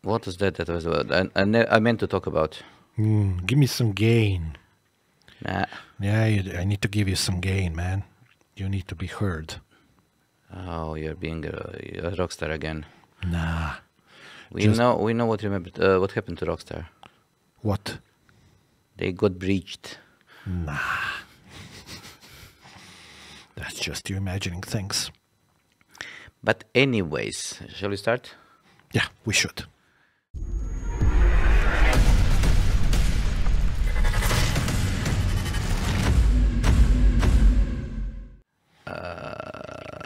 What was that? That was I meant to talk about. Give me some gain. Nah. Yeah, I need to give you some gain, man. You need to be heard. Oh, you're being a rockstar again. Nah. We know what happened to Rockstar. What? They got breached. Nah. That's just you imagining things. But anyways, shall we start? Yeah, we should.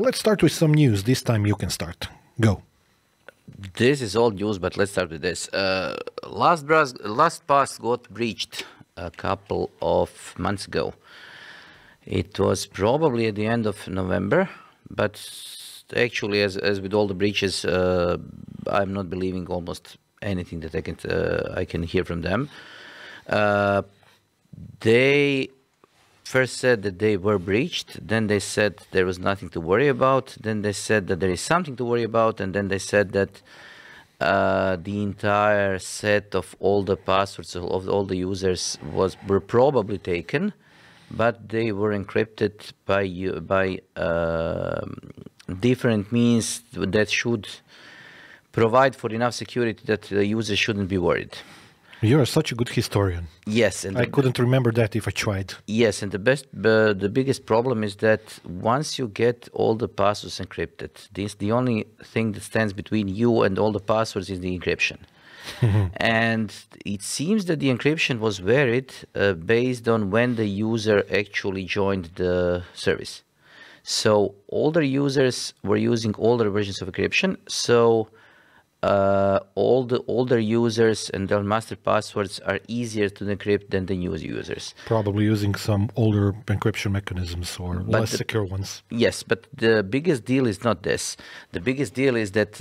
Let's start with some news. This time you can start. Go. This is old news, but let's start with this. LastPass got breached a couple of months ago. It was probably at the end of November, but actually, as with all the breaches, I'm not believing almost anything that I can hear from them. They first said that they were breached, then they said there was nothing to worry about, then they said that there is something to worry about, and then they said that the entire set of all the passwords of all the users were probably taken, but they were encrypted by different means that should provide for enough security that the user shouldn't be worried. You are such a good historian. Yes, and I couldn't remember that if I tried. Yes, and the biggest problem is that once you get all the passwords encrypted, the only thing that stands between you and all the passwords is the encryption. And it seems that the encryption was varied based on when the user actually joined the service. So older users were using older versions of encryption. So all the older users and their master passwords are easier to decrypt than the new users. Probably using some older encryption mechanisms or less secure ones. Yes, but the biggest deal is not this. The biggest deal is that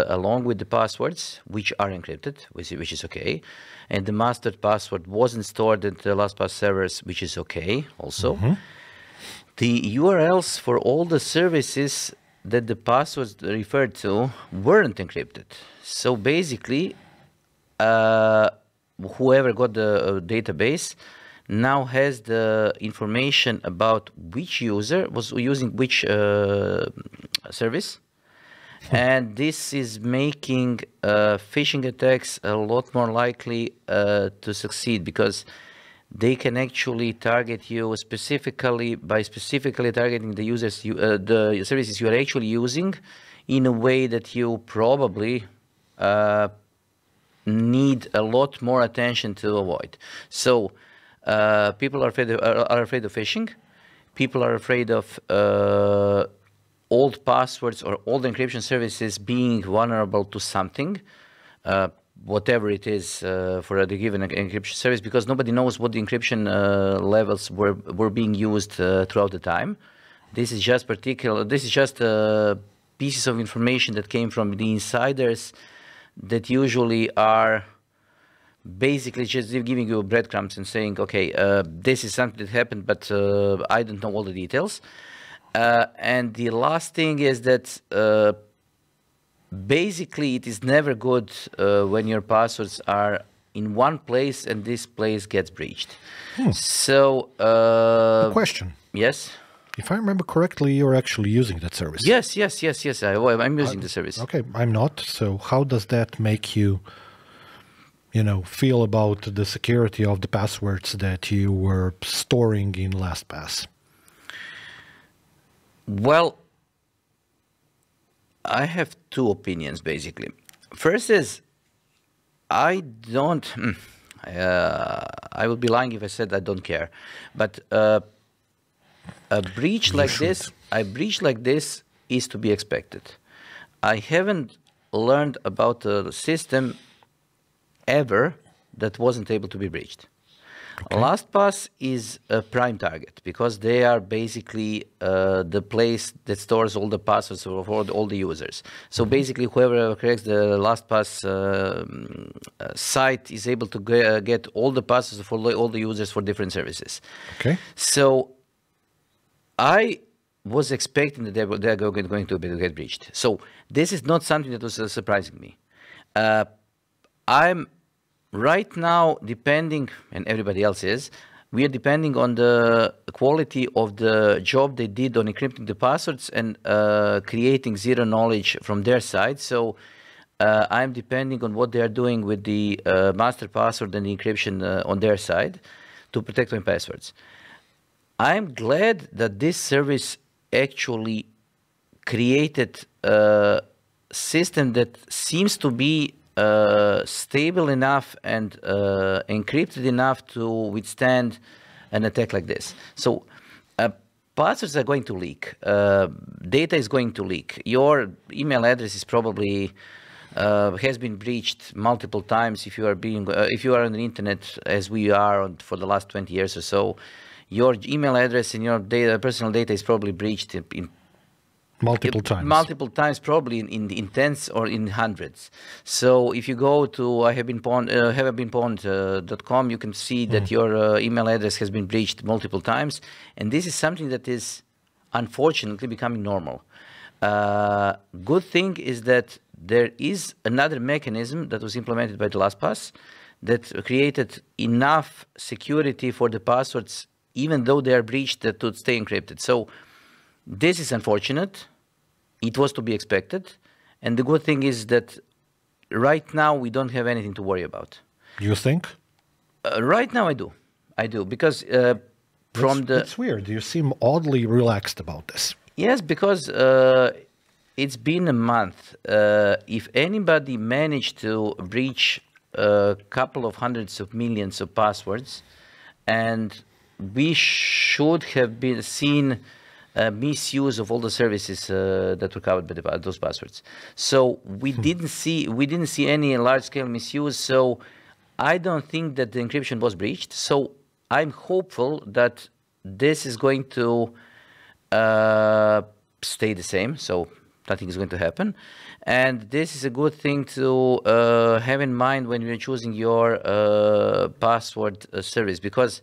along with the passwords, which are encrypted, which is okay, and the master password wasn't stored at the LastPass servers, which is okay also, the URLs for all the services that the passwords referred to weren't encrypted. So basically, whoever got the database now has the information about which user was using which service. And this is making phishing attacks a lot more likely to succeed, because they can actually target you specifically by specifically targeting the users, the services you are actually using, in a way that you probably need a lot more attention to avoid. So people are afraid of phishing. People are afraid of old passwords or old encryption services being vulnerable to something. Whatever it is for the given encryption service, because nobody knows what the encryption levels were being used throughout the time. This is just pieces of information that came from the insiders that usually are basically just giving you breadcrumbs and saying, okay, this is something that happened, but I don't know all the details. And the last thing is that basically, it is never good when your passwords are in one place and this place gets breached. So, a question. Yes? If I remember correctly, you're actually using that service. Yes. I'm using the service. Okay, I'm not. So how does that make you, feel about the security of the passwords that you were storing in LastPass? Well, I have two opinions, basically. First is, I would be lying if I said I don't care. But a breach like this is to be expected. I haven't learned about a system ever that wasn't able to be breached. Okay. LastPass is a prime target because they are basically the place that stores all the passwords for all the users. So basically, whoever creates the LastPass site is able to get all the passwords for all the users for different services. Okay. So I was expecting that they are going to get breached. So this is not something that was surprising me. I'm right now depending, and everybody else is, we are depending on the quality of the job they did on encrypting the passwords and creating zero knowledge from their side. So I'm depending on what they are doing with the master password and the encryption on their side to protect my passwords. I'm glad that this service actually created a system that seems to be stable enough and encrypted enough to withstand an attack like this. So passwords are going to leak. Data is going to leak. Your email address is probably has been breached multiple times. If you are on the internet, as we are for the last 20 years or so, your email address and your personal data is probably breached in multiple times. Multiple times, probably in tens or in hundreds. So if you go to haveibeenpawned.com, you can see that your email address has been breached multiple times, and this is something that is unfortunately becoming normal. Good thing is that there is another mechanism that was implemented by the LastPass that created enough security for the passwords, even though they are breached, that would stay encrypted. So this is unfortunate. It was to be expected. And the good thing is that right now we don't have anything to worry about. You think? Right now I do. Because It's weird. You seem oddly relaxed about this. Yes, because it's been a month. If anybody managed to breach a couple of hundreds of millions of passwords, and we should have been seen misuse of all the services that were covered by those passwords. So we didn't see any large-scale misuse. So I don't think that the encryption was breached. So I'm hopeful that this is going to stay the same. So nothing is going to happen. And this is a good thing to have in mind when you're choosing your password service, because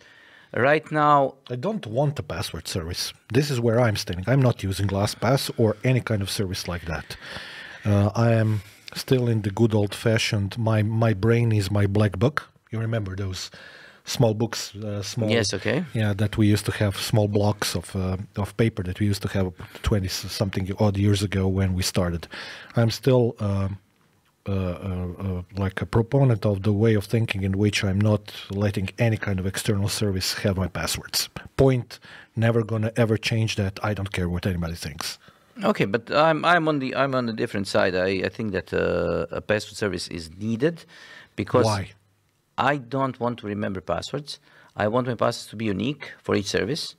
right now, I don't want a password service. This is where I'm standing. I'm not using LastPass or any kind of service like that. I am still in the good old-fashioned, my brain is my black book. You remember those small books? Yes, okay. Yeah, that we used to have, small blocks of paper that we used to have 20-something odd years ago when we started. I'm still like a proponent of the way of thinking in which I'm not letting any kind of external service have my passwords. Point, never gonna ever change that. I don't care what anybody thinks. Okay, but I'm on the different side. I think that a password service is needed because Why? I don't want to remember passwords. I want my passwords to be unique for each service.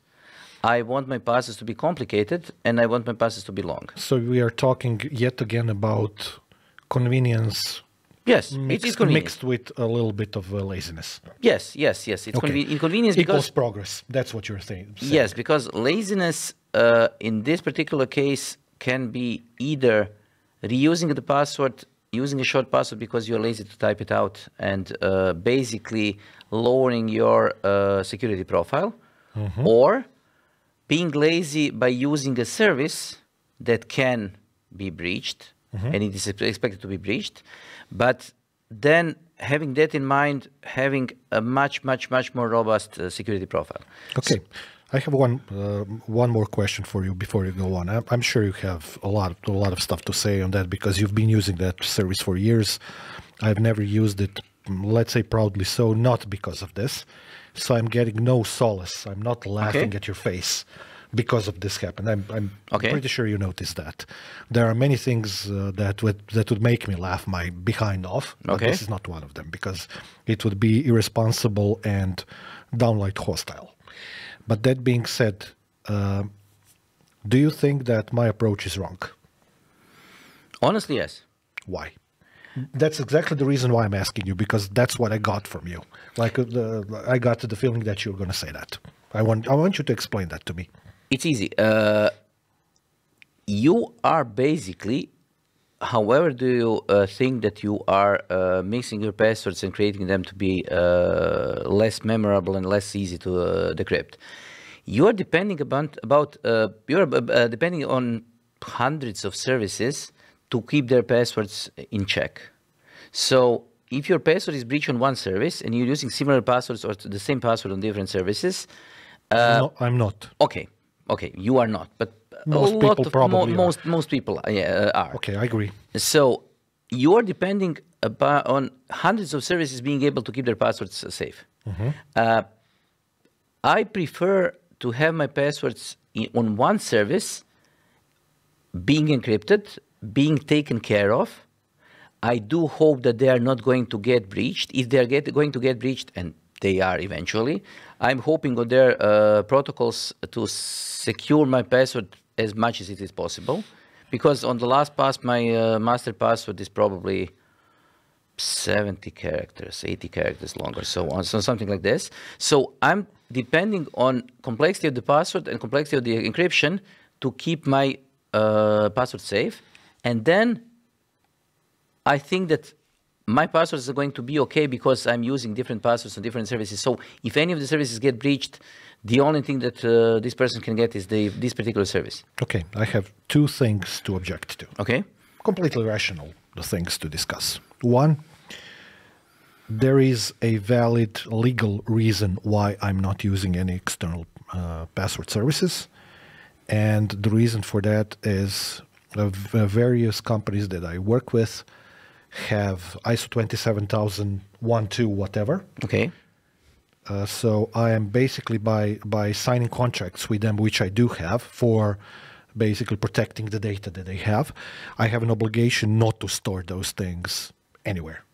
I want my passwords to be complicated, and I want my passwords to be long. So we are talking yet again about convenience. Yes, it's convenient. Mixed with a little bit of laziness. Yes. It's Okay. inconvenience Equals because progress. That's what you're saying. yes, because laziness in this particular case can be either reusing the password, using a short password because you're lazy to type it out, and basically lowering your security profile, or being lazy by using a service that can be breached, and it is expected to be breached, but then having that in mind, having a much more robust security profile. Okay. I have one more question for you before you go on. I'm sure you have a lot of stuff to say on that because you've been using that service for years. I've never used it, let's say proudly so, not because of this. So I'm getting no solace. I'm not laughing at your face because of this happened. I'm pretty sure you noticed that. There are many things that would make me laugh my behind off, but this is not one of them because it would be irresponsible and downright hostile. But that being said, do you think that my approach is wrong? Honestly, yes. Why? That's exactly the reason why I'm asking you, because that's what I got from you. Like I got the feeling that you're going to say that. I want you to explain that to me. It's easy. You are basically, however do you think that you are mixing your passwords and creating them to be less memorable and less easy to decrypt? You are depending depending on hundreds of services to keep their passwords in check. So if your password is breached on one service and you're using similar passwords or the same password on different services, No, I'm not. okay, you are not, but Most a people lot of probably are. most people are. Okay, I agree. So you are depending on hundreds of services being able to keep their passwords safe. I prefer to have my passwords on one service being encrypted, being taken care of. I do hope that they are not going to get breached. If they are going to get breached, and they are eventually, I'm hoping on their protocols to secure my password as much as it is possible. Because on the LastPass, my master password is probably 70 characters, 80 characters longer, so on, so something like this. So I'm depending on complexity of the password and complexity of the encryption to keep my password safe. And then I think that my passwords are going to be okay because I'm using different passwords on different services. So if any of the services get breached, the only thing that this person can get is this particular service. Okay, I have two things to object to. Okay. Completely rational, the things to discuss. One, there is a valid legal reason why I'm not using any external password services. And the reason for that is various companies that I work with have ISO 27001, 2, whatever. Okay. So I am basically by signing contracts with them, which I do have for basically protecting the data that they have, I have an obligation not to store those things anywhere.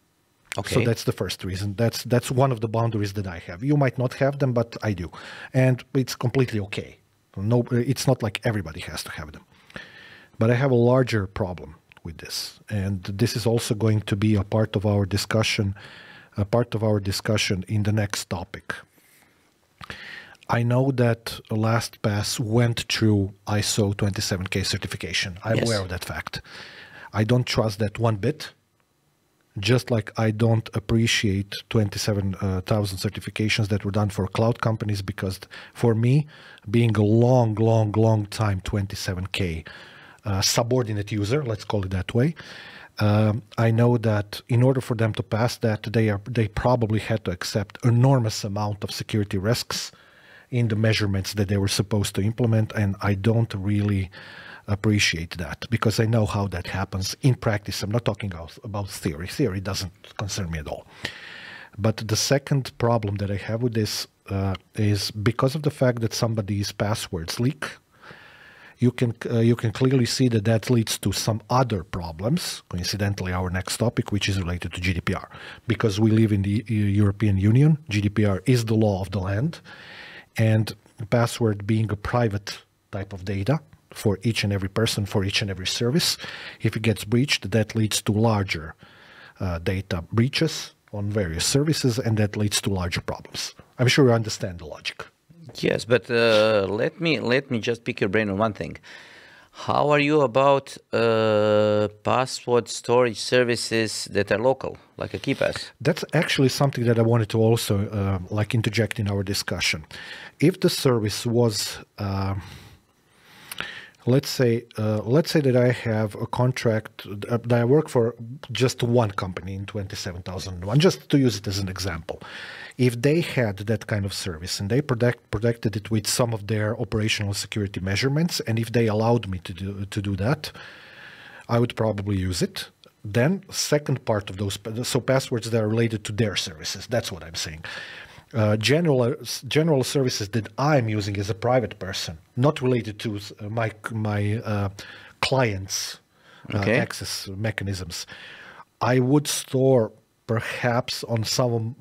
Okay. So that's the first reason. That's one of the boundaries that I have. You might not have them, but I do. And it's completely okay. No, it's not like everybody has to have them. But I have a larger problem with this. And this is also going to be a part of our discussion, in the next topic. I know that LastPass went through ISO 27K certification. I'm aware of that fact. I don't trust that one bit. Just like I don't appreciate 27,000 certifications that were done for cloud companies, because for me, being a long time 27K subordinate user, let's call it that way, I know that in order for them to pass that, they probably had to accept enormous amount of security risks in the measurements that they were supposed to implement, and I don't really appreciate that because I know how that happens in practice. I'm not talking about theory. Theory doesn't concern me at all. But the second problem that I have with this is because of the fact that somebody's passwords leak, you can clearly see that leads to some other problems. Coincidentally, our next topic, which is related to GDPR, because we live in the European Union. GDPR is the law of the land, and the password being a private type of data for each and every person, for each and every service, if it gets breached, that leads to larger data breaches on various services, and that leads to larger problems. I'm sure you understand the logic. Yes, but let me just pick your brain on one thing. How are you about password storage services that are local, like a KeyPass? That's actually something that I wanted to also interject in our discussion. If the service was let's say that I have a contract that I work for just one company in 27,001, just to use it as an example. If they had that kind of service and they protected it with some of their operational security measurements, and if they allowed me to do that, I would probably use it. Then second part of those, so passwords that are related to their services, that's what I'm saying. General services that I'm using as a private person, not related to my clients' access mechanisms, I would store perhaps on some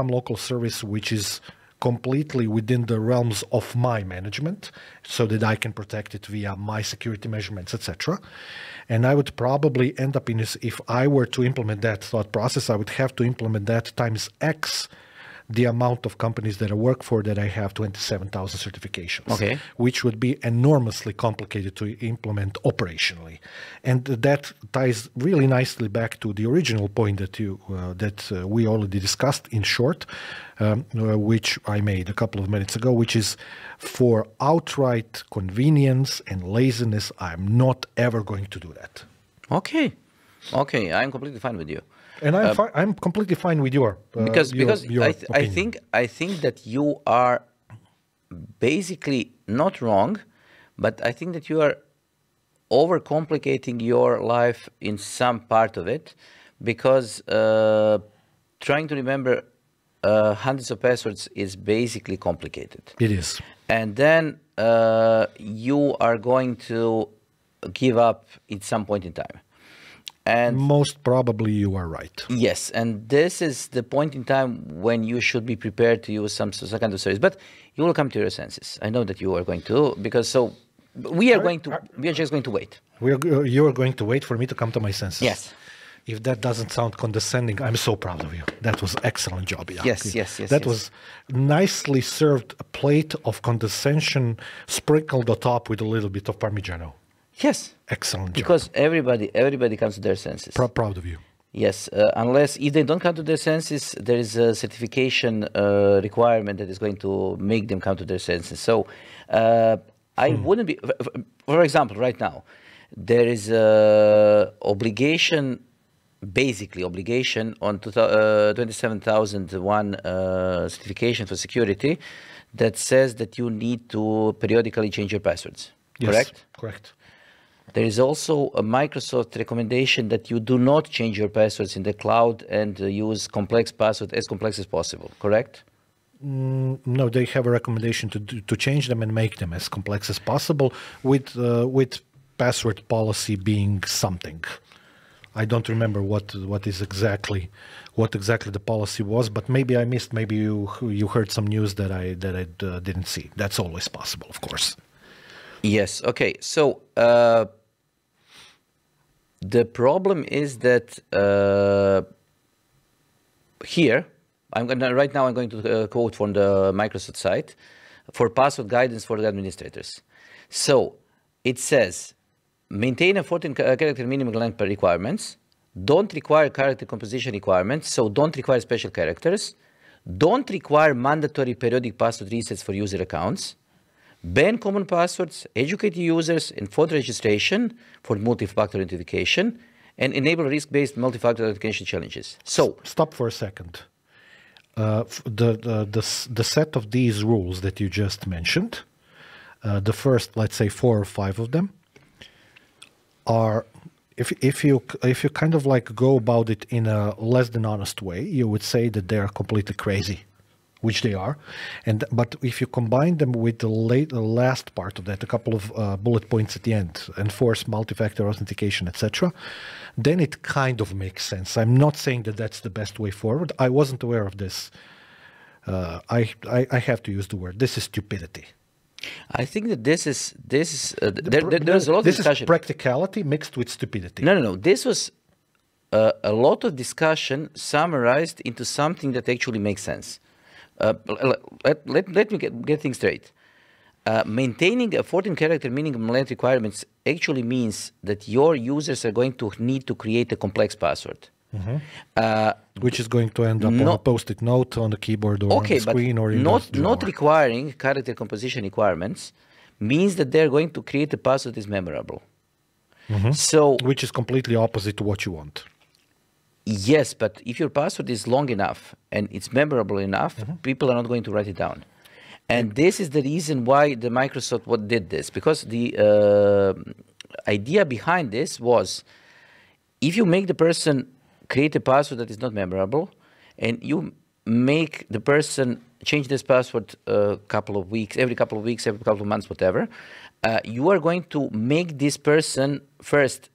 local service which is completely within the realms of my management, so that I can protect it via my security measurements, etc. And I would probably end up in this, if I were to implement that thought process, I would have to implement that times X the amount of companies that I work for that I have 27,000 certifications, which would be enormously complicated to implement operationally. And that ties really nicely back to the original point that we already discussed in short, which I made a couple of minutes ago, which is for outright convenience and laziness, I'm not ever going to do that. Okay. Okay, I'm completely fine with you. And I'm completely fine with your Because your I think that you are basically not wrong, but I think that you are overcomplicating your life in some part of it, because trying to remember hundreds of passwords is basically complicated. It is. And then you are going to give up at some point in time. And most probably you are right. yes, and this is the point in time when you should be prepared to use some kind of service. But you will come to your senses. I know that you are going to, because so we are just going to wait. You are going to wait for me to come to my senses. Yes. If that doesn't sound condescending, I'm so proud of you. That was excellent job, Jan. Yes. That was nicely served, a plate of condescension sprinkled on top with a little bit of Parmigiano. Yes. Excellent job. Because everybody comes to their senses. Proud of you. Yes, unless if they don't come to their senses, there is a certification requirement that is going to make them come to their senses. So I wouldn't be, for example, right now, there is a basically obligation on 27001 certification for security that says that you need to periodically change your passwords. Yes, correct? Correct. There is also a Microsoft recommendation that you do not change your passwords in the cloud and use complex passwords as complex as possible, correct? No, they have a recommendation to change them and make them as complex as possible with password policy being something. I don't remember what exactly the policy was, but maybe I missed. Maybe you heard some news that I didn't see. That's always possible, of course. Yes. Okay. So the problem is that here right now I'm going to quote from the Microsoft site for password guidance for the administrators. So it says, maintain a 14 character minimum length per requirements. Don't require character composition requirements, so don't require special characters. Don't require mandatory periodic password resets for user accounts. Ban common passwords, educate users, enforce registration for multi-factor authentication, and enable risk-based multi-factor authentication challenges. So stop for a second. The set of these rules that you just mentioned, the first, let's say 4 or 5 of them, are if you kind of like go about it in a less than honest way, you would say that they are completely crazy, which they are. But if you combine them with the last part of that, a couple of bullet points at the end, enforce multi-factor authentication, etc., then it kind of makes sense. I'm not saying that that's the best way forward. I wasn't aware of this. I have to use the word. This is stupidity. I think that there's a lot of discussion. This is practicality mixed with stupidity. No. This was a lot of discussion summarized into something that actually makes sense. Let me get things straight. Maintaining a 14-character minimum length requirements actually means that your users are going to need to create a complex password. Which is going to end up on a post-it note on the keyboard or on the screen or in not requiring character composition requirements means that they're going to create a password that is memorable. So, which is completely opposite to what you want. Yes, but if your password is long enough and it's memorable enough, people are not going to write it down. And this is the reason why the Microsoft did this, because the idea behind this was, if you make the person create a password that is not memorable, and you make the person change this password every couple of weeks, every couple of months, whatever, you are going to make this person first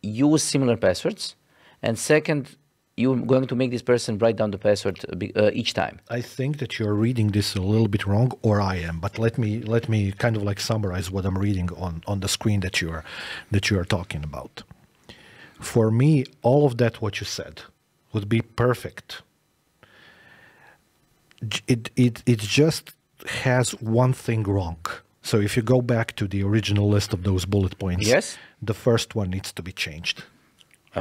use similar passwords, and second, you're going to make this person write down the password each time. I think that you're reading this a little bit wrong, or I am. But let me kind of like summarize what I'm reading on the screen that you are talking about. For me, all of that what you said would be perfect. It just has one thing wrong. So if you go back to the original list of those bullet points, yes, the first one needs to be changed.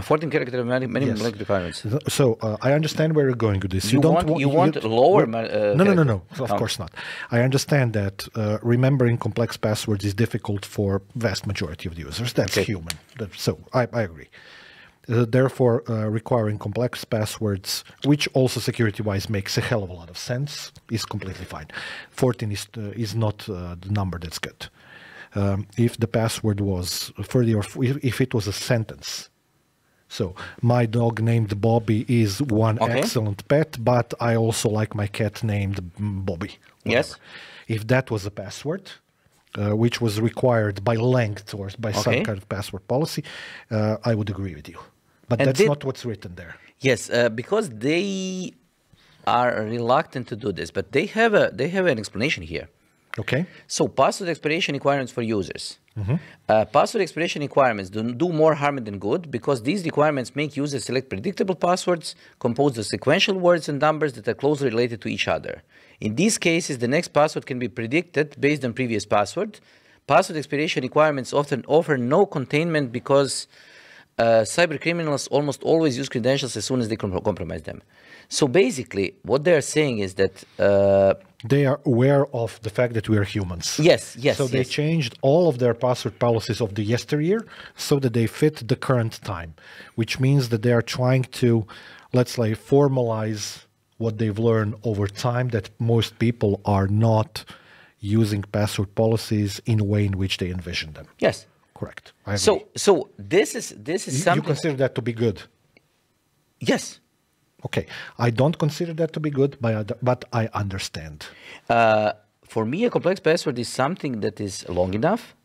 14 character minimum Yes. length requirements. So I understand where you're going with this. You want lower? No. Of course not. I understand that remembering complex passwords is difficult for vast majority of the users. That's human. So I agree. Therefore, requiring complex passwords, which also security-wise makes a hell of a lot of sense, is completely fine. 14 is not the number that's good. If the password was 30 or if it was a sentence. So my dog named Bobby is one excellent pet, but I also like my cat named Bobby. Whatever. Yes. If that was a password, which was required by length or by some kind of password policy, I would agree with you. But that's not what's written there. Yes, because they are reluctant to do this, but they have an explanation here. Okay. So password expiration requirements for users. Password expiration requirements do more harm than good because these requirements make users select predictable passwords composed of sequential words and numbers that are closely related to each other. In these cases, the next password can be predicted based on previous password. Password expiration requirements often offer no containment because cyber criminals almost always use credentials as soon as they compromise them. So basically, what they are saying is that they are aware of the fact that we are humans. Yes. So they changed all of their password policies of the yesteryear so that they fit the current time, which means that they are trying to, let's say, formalize what they've learned over time, that most people are not using password policies in a way in which they envision them. Yes. Correct. I agree. So this is something. You consider that to be good? Yes. Okay. I don't consider that to be good, but I understand. For me, a complex password is something that is long enough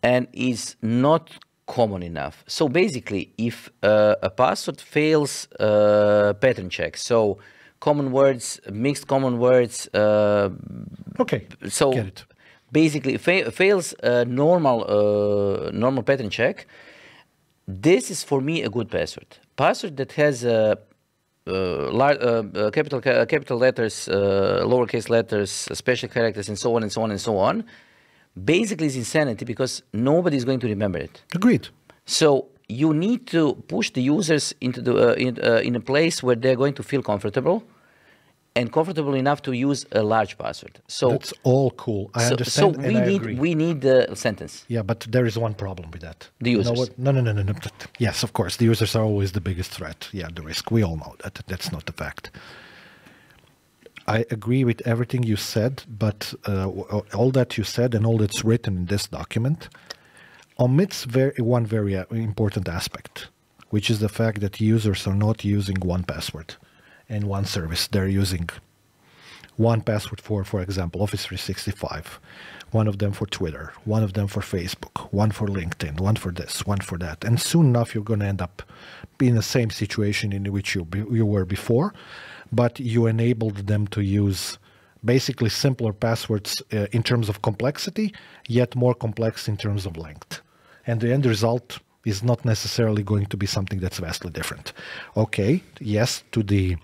and is not common enough. So basically, if a password fails pattern check, so common words, mixed common words. Okay. So get it. Basically, fails normal pattern check. This is for me a good password. Password that has capital letters, lowercase letters, special characters, and so on and so on and so on. Basically, is insanity because nobody is going to remember it. Agreed. So you need to push the users into in a place where they're going to feel comfortable. And comfortable enough to use a large password. So that's all cool. I understand. So and I agree. we need the sentence. Yeah, but there is one problem with that. The users. You know what? No. Yes, of course, the users are always the biggest threat. Yeah, the risk. We all know that. That's not the fact. I agree with everything you said, but all that you said and all that's written in this document omits one very important aspect, which is the fact that users are not using one password and one service. They're using one password for example, Office 365, one of them for Twitter, one of them for Facebook, one for LinkedIn, one for this, one for that. And soon enough, you're going to end up in the same situation in which you were before, but you enabled them to use basically simpler passwords in terms of complexity, yet more complex in terms of length. And the end result is not necessarily going to be something that's vastly different. Okay, yes, to the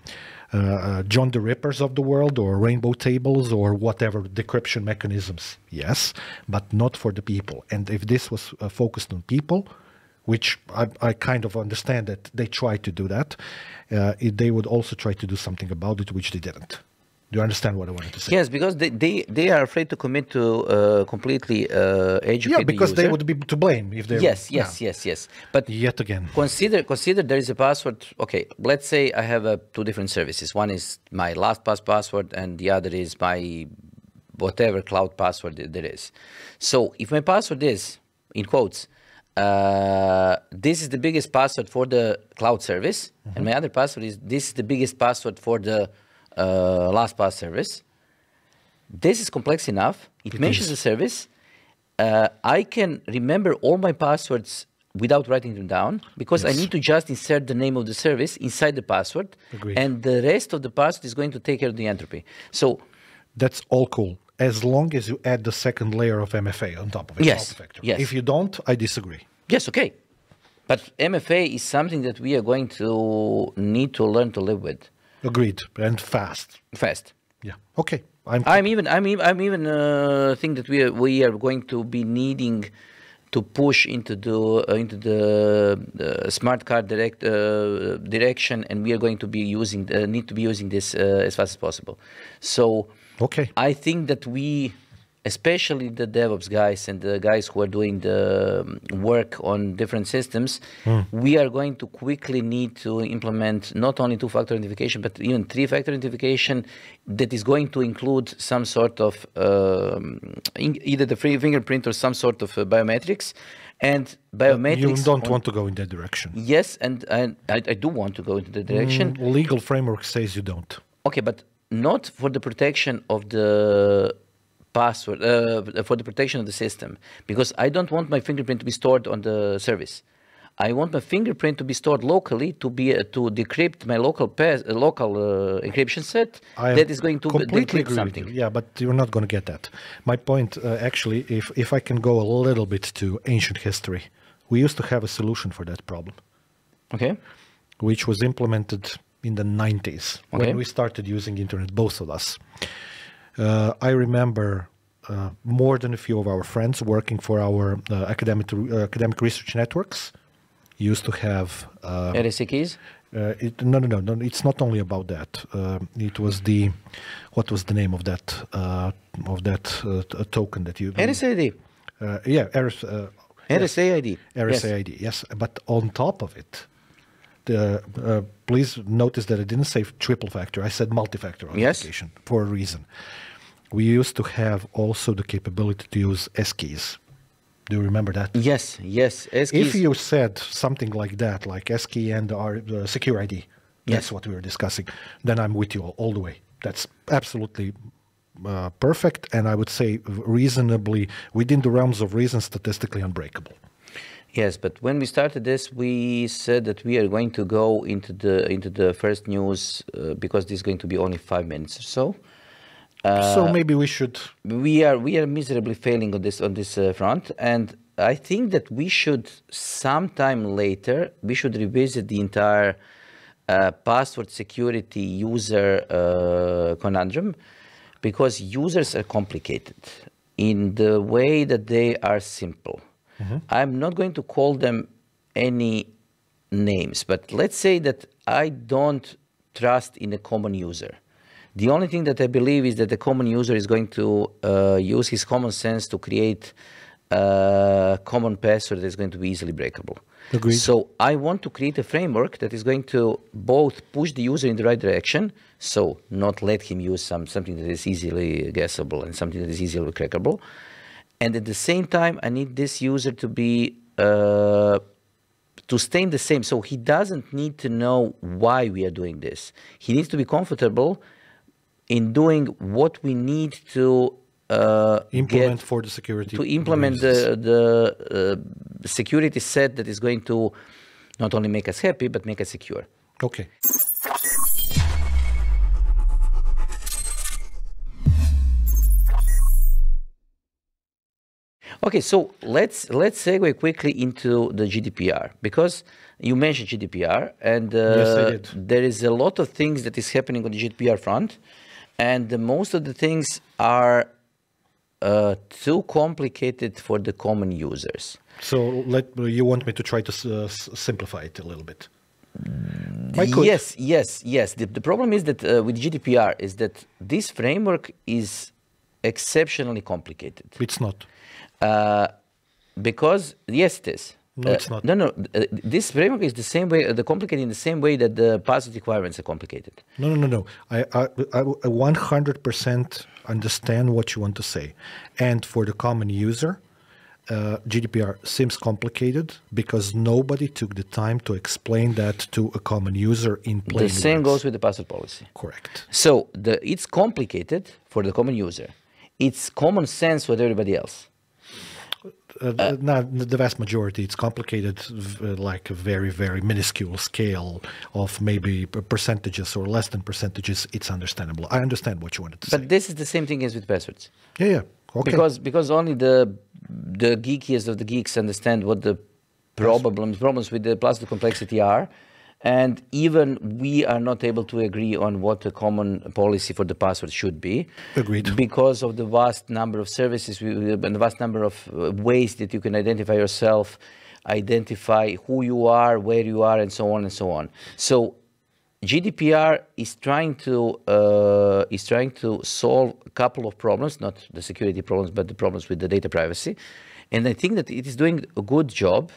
John the Rippers of the world or rainbow tables or whatever decryption mechanisms, yes, but not for the people. And if this was focused on people, which I kind of understand that they try to do that, they would also try to do something about it, which they didn't. Do you understand what I wanted to say? Yes, because they are afraid to commit to completely educate. Yeah, because the user. they would be to blame if they. Yes. But yet again, consider there is a password. Okay, let's say I have two different services. One is my LastPass password, and the other is my whatever cloud password there is. So if my password is, in quotes, this is the biggest password for the cloud service, and my other password is this is the biggest password for the LastPass service. This is complex enough. It mentions the service. I can remember all my passwords without writing them down because I need to just insert the name of the service inside the password. Agreed. And the rest of the password is going to take care of the entropy. So that's all cool, as long as you add the second layer of MFA on top of it. Yes. If you don't, I disagree. Yes, okay. But MFA is something that we are going to need to learn to live with. Agreed, and fast. Yeah. Okay. I'm even think that we are going to be needing to push into the smart card direction, and we are going to be using need to be using this as fast as possible. So I think that we, especially the DevOps guys and the guys who are doing the work on different systems, we are going to quickly need to implement not only two-factor authentication, but even three-factor authentication that is going to include some sort of either the free fingerprint or some sort of biometrics. And biometrics... You don't want to go in that direction. Yes, and I do want to go into that direction. Legal framework says you don't. Okay, but not for the protection of the password, for the protection of the system, because I don't want my fingerprint to be stored on the service. I want my fingerprint to be stored locally to decrypt my local encryption set that is going to decrypt something. Yeah, but you're not going to get that. My point, actually, if I can go a little bit to ancient history, we used to have a solution for that problem. Okay. Which was implemented in the 90s when we started using internet, both of us. I remember more than a few of our friends working for our academic research networks used to have RSA keys. No. It's not only about that. It was what was the name of that token that you? RSA ID. Yeah, RSA ID. RSA ID. Yes, but on top of it. Please notice that I didn't say triple factor. I said multi-factor authentication for a reason. We used to have also the capability to use S-keys. Do you remember that? Yes. S-keys. If you said something like that, like S-key and our secure ID, that's what we were discussing, then I'm with you all the way. That's absolutely perfect, and I would say reasonably, within the realms of reason, statistically unbreakable. Yes, but when we started this, we said that we are going to go into the first news because this is going to be only 5 minutes or so. So maybe we should. We are miserably failing on this front, and I think that we should sometime later revisit the entire password security user conundrum, because users are complicated in the way that they are simple. I'm not going to call them any names, but let's say that I don't trust in a common user. The only thing that I believe is that the common user is going to use his common sense to create a common password that is going to be easily breakable. Agreed. So I want to create a framework that is going to both push the user in the right direction, so not let him use something that is easily guessable and something that is easily crackable. And at the same time, I need this user to be to stay in the same. So he doesn't need to know why we are doing this. He needs to be comfortable in doing what we need to implement for the security. To implement the security set that is going to not only make us happy, but make us secure. Okay. Okay, so let's segue quickly into the GDPR, because you mentioned GDPR, and yes, I did. There is a lot of things that is happening on the GDPR front, and most of the things are too complicated for the common users. So you want me to try to simplify it a little bit? Yes. The problem is that with GDPR is that this framework is exceptionally complicated. It's not. Because yes, it is. No, it's not. No. This framework is the same way, complicated in the same way that the password requirements are complicated. No. I 100% understand what you want to say. And for the common user, GDPR seems complicated because nobody took the time to explain that to a common user in plain words. The same goes with the password policy. Correct. So it's complicated for the common user. It's common sense for everybody else. The vast majority, it's complicated, like a very, very minuscule scale of maybe percentages or less than percentages. It's understandable. I understand what you wanted to say. But this is the same thing as with passwords. Yeah. Okay. Because only the geekiest of the geeks understand what the problems with the password complexity are, And even we are not able to agree on what a common policy for the password should be. Agreed. Because of the vast number of services and the vast number of ways that you can identify yourself, identify who you are, where you are, and so on and so on. So GDPR is trying to solve a couple of problems, not the security problems, but the problems with the data privacy. And I think that it is doing a good job,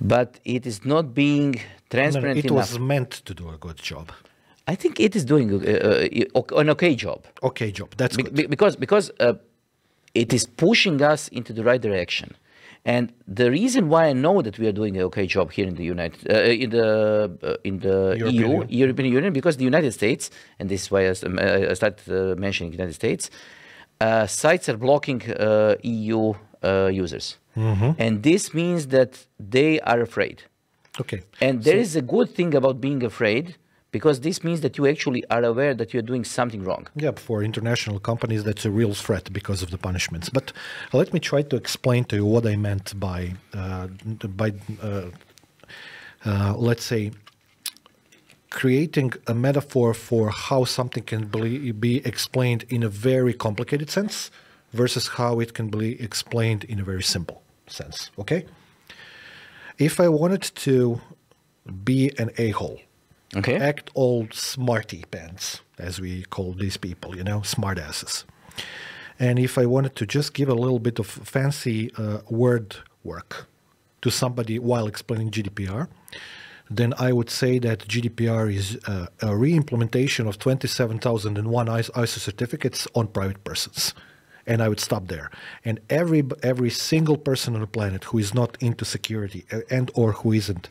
but it is not being transparent it enough. was meant to do a good job. I think it is doing an okay job. Okay job. That's good. Because it is pushing us into the right direction. And the reason why I know that we are doing an okay job here in the European Union, because the United States, and this is why I started mentioning the United States, sites are blocking EU users. And this means that they are afraid. Okay. And there is a good thing about being afraid, because this means that you actually are aware that you're doing something wrong. Yeah, for international companies, that's a real threat because of the punishments. But let me try to explain to you what I meant by let's say, creating a metaphor for how something can be explained in a very complicated sense versus how it can be explained in a very simple sense, okay? If I wanted to be an a-hole, Okay. act all smarty pants, as we call these people, smart asses. And if I wanted to just give a little bit of fancy word work to somebody while explaining GDPR, then I would say that GDPR is a re-implementation of 27,001 ISO certificates on private persons. And I would stop there. And every single person on the planet who is not into security and or who isn't,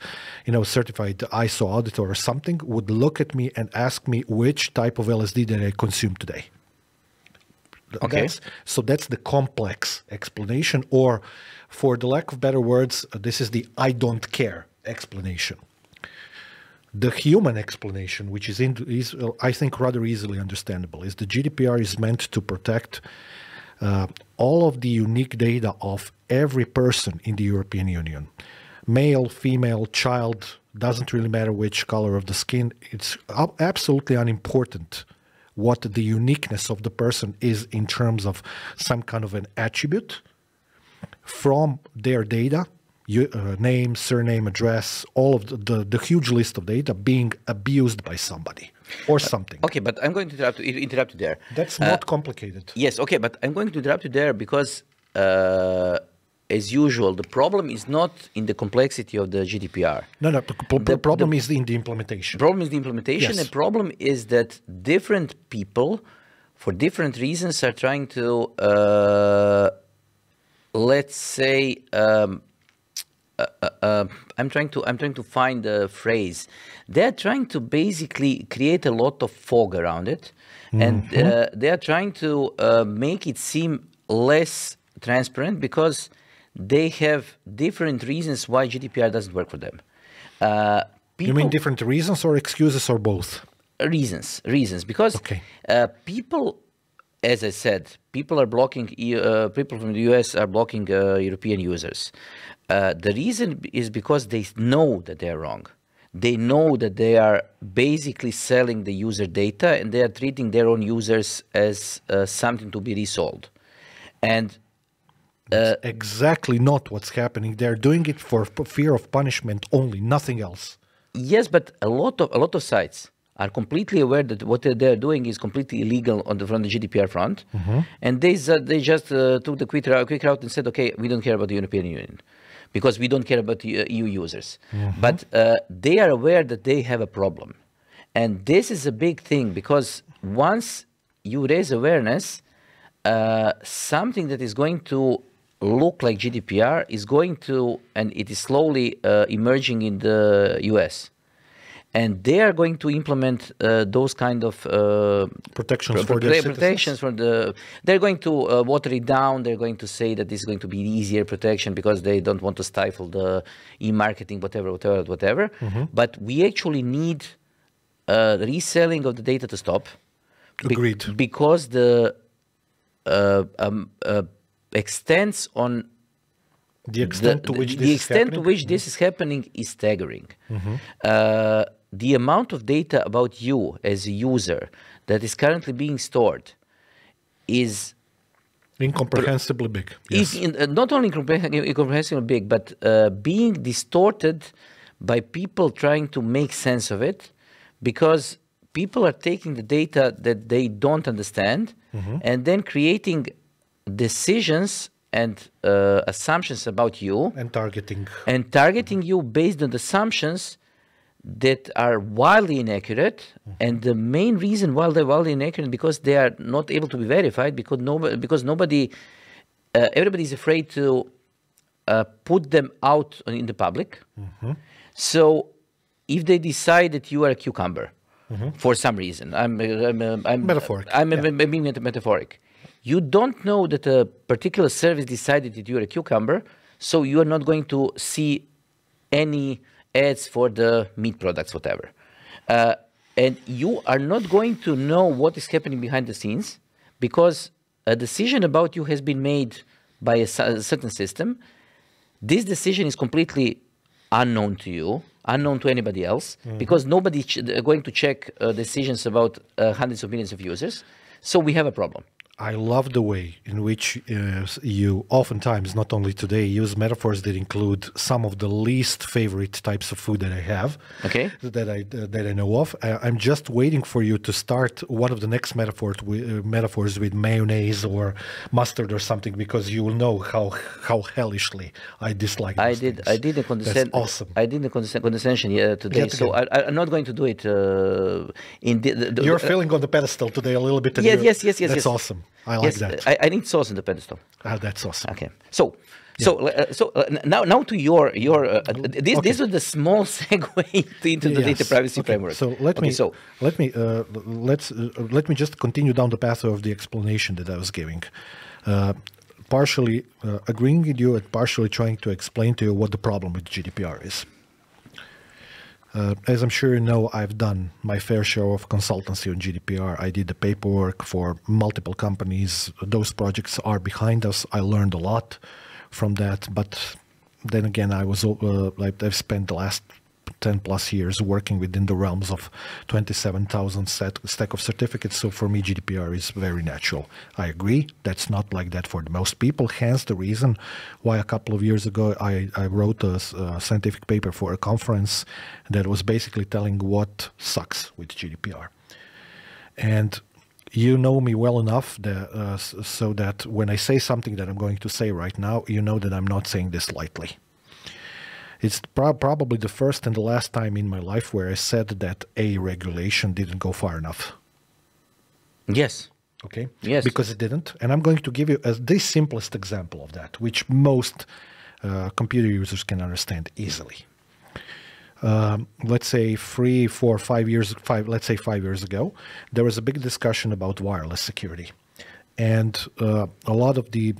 certified ISO auditor or something would look at me and ask me which type of LSD did I consume today. Okay. That's the complex explanation, or for the lack of better words, this is the I don't care explanation. The human explanation, which is I think rather easily understandable, is the GDPR is meant to protect all of the unique data of every person in the European Union. Male, female, child, doesn't really matter which color of the skin. It's absolutely unimportant what the uniqueness of the person is in terms of some kind of an attribute from their data, name, surname, address, all of the huge list of data being abused by somebody or something. Okay, but I'm going to interrupt you there. That's not complicated. Yes, okay, but I'm going to interrupt you there because, as usual, the problem is not in the complexity of the GDPR. No, the problem is in the implementation. Problem is the implementation. Yes. The problem is that different people, for different reasons, are trying to, let's say, I'm trying to find a phrase. They're trying to basically create a lot of fog around it, and they are trying to make it seem less transparent because they have different reasons why GDPR doesn't work for them. You mean different reasons or excuses or both? Reasons, because Okay. People, as I said, people are blocking. People from the US are blocking European users. The reason is because they know that they are wrong. They know that they are basically selling the user data, and they are treating their own users as something to be resold. And That's exactly not what's happening. They're doing it for fear of punishment only, nothing else. yes, but a lot of sites are completely aware that what they're doing is completely illegal from the GDPR front, and they just took the quick route and said, okay, we don't care about the European Union, because we don't care about the EU users. But they are aware that they have a problem. And this is a big thing, because once you raise awareness, something that is going to look like GDPR is going to, and it is slowly emerging in the US. And they are going to implement those kind of Protections for their protections citizens. They're going to water it down. They're going to say that this is going to be easier protection because they don't want to stifle the e-marketing, whatever. But we actually need reselling of the data to stop. Agreed. Because the extents on The extent to which the extent to which this is happening is staggering. The amount of data about you as a user that is currently being stored is incomprehensibly big. Yes. Not only incomprehensibly big, but being distorted by people trying to make sense of it, because people are taking the data that they don't understand and then creating decisions and assumptions about you And targeting you based on assumptions that are wildly inaccurate. And the main reason why they're wildly inaccurate because they are not able to be verified, because nobody everybody is afraid to put them out in the public. So if they decide that you are a cucumber for some reason, I'm metaphoric. I'm being metaphoric. You don't know that a particular service decided that you're a cucumber, so you are not going to see any ads for the meat products, whatever. And you are not going to know what is happening behind the scenes, because a decision about you has been made by a certain system. This decision is completely unknown to you, unknown to anybody else, because nobody going to check decisions about hundreds of millions of users. So we have a problem. I love the way in which you oftentimes, not only today, use metaphors that include some of the least favorite types of food that I have, that I know of. I'm just waiting for you to start one of the next metaphors with mayonnaise or mustard or something, because you will know how hellishly I dislike those things. I did a condescension. That's awesome. I did a condescension today, so I'm not going to do it. You're feeling on the pedestal today a little bit. Yes. That's awesome. I like that. I need sauce on the pedestal. That's awesome. Okay. So now to your this was the small segue into the data privacy framework. So let me just continue down the path of the explanation that I was giving. Partially agreeing with you and partially trying to explain to you what the problem with GDPR is. As I'm sure you know, I've done my fair share of consultancy on GDPR. I did the paperwork for multiple companies. Those projects are behind us. I learned a lot from that. But then again, I've spent the last 10 plus years working within the realms of 27,000 stack of certificates. So for me, GDPR is very natural. I agree. That's not like that for the most people. Hence the reason why a couple of years ago, I wrote a scientific paper for a conference that was basically telling what sucks with GDPR. And you know me well enough so that when I say something that I'm going to say right now, you know that I'm not saying this lightly. It's probably the first and the last time in my life where I said that a regulation didn't go far enough. Yes. Okay? Yes. Because it didn't. And I'm going to give you the simplest example of that, which most computer users can understand easily. Let's say 5 years ago, there was a big discussion about wireless security. And a lot of the,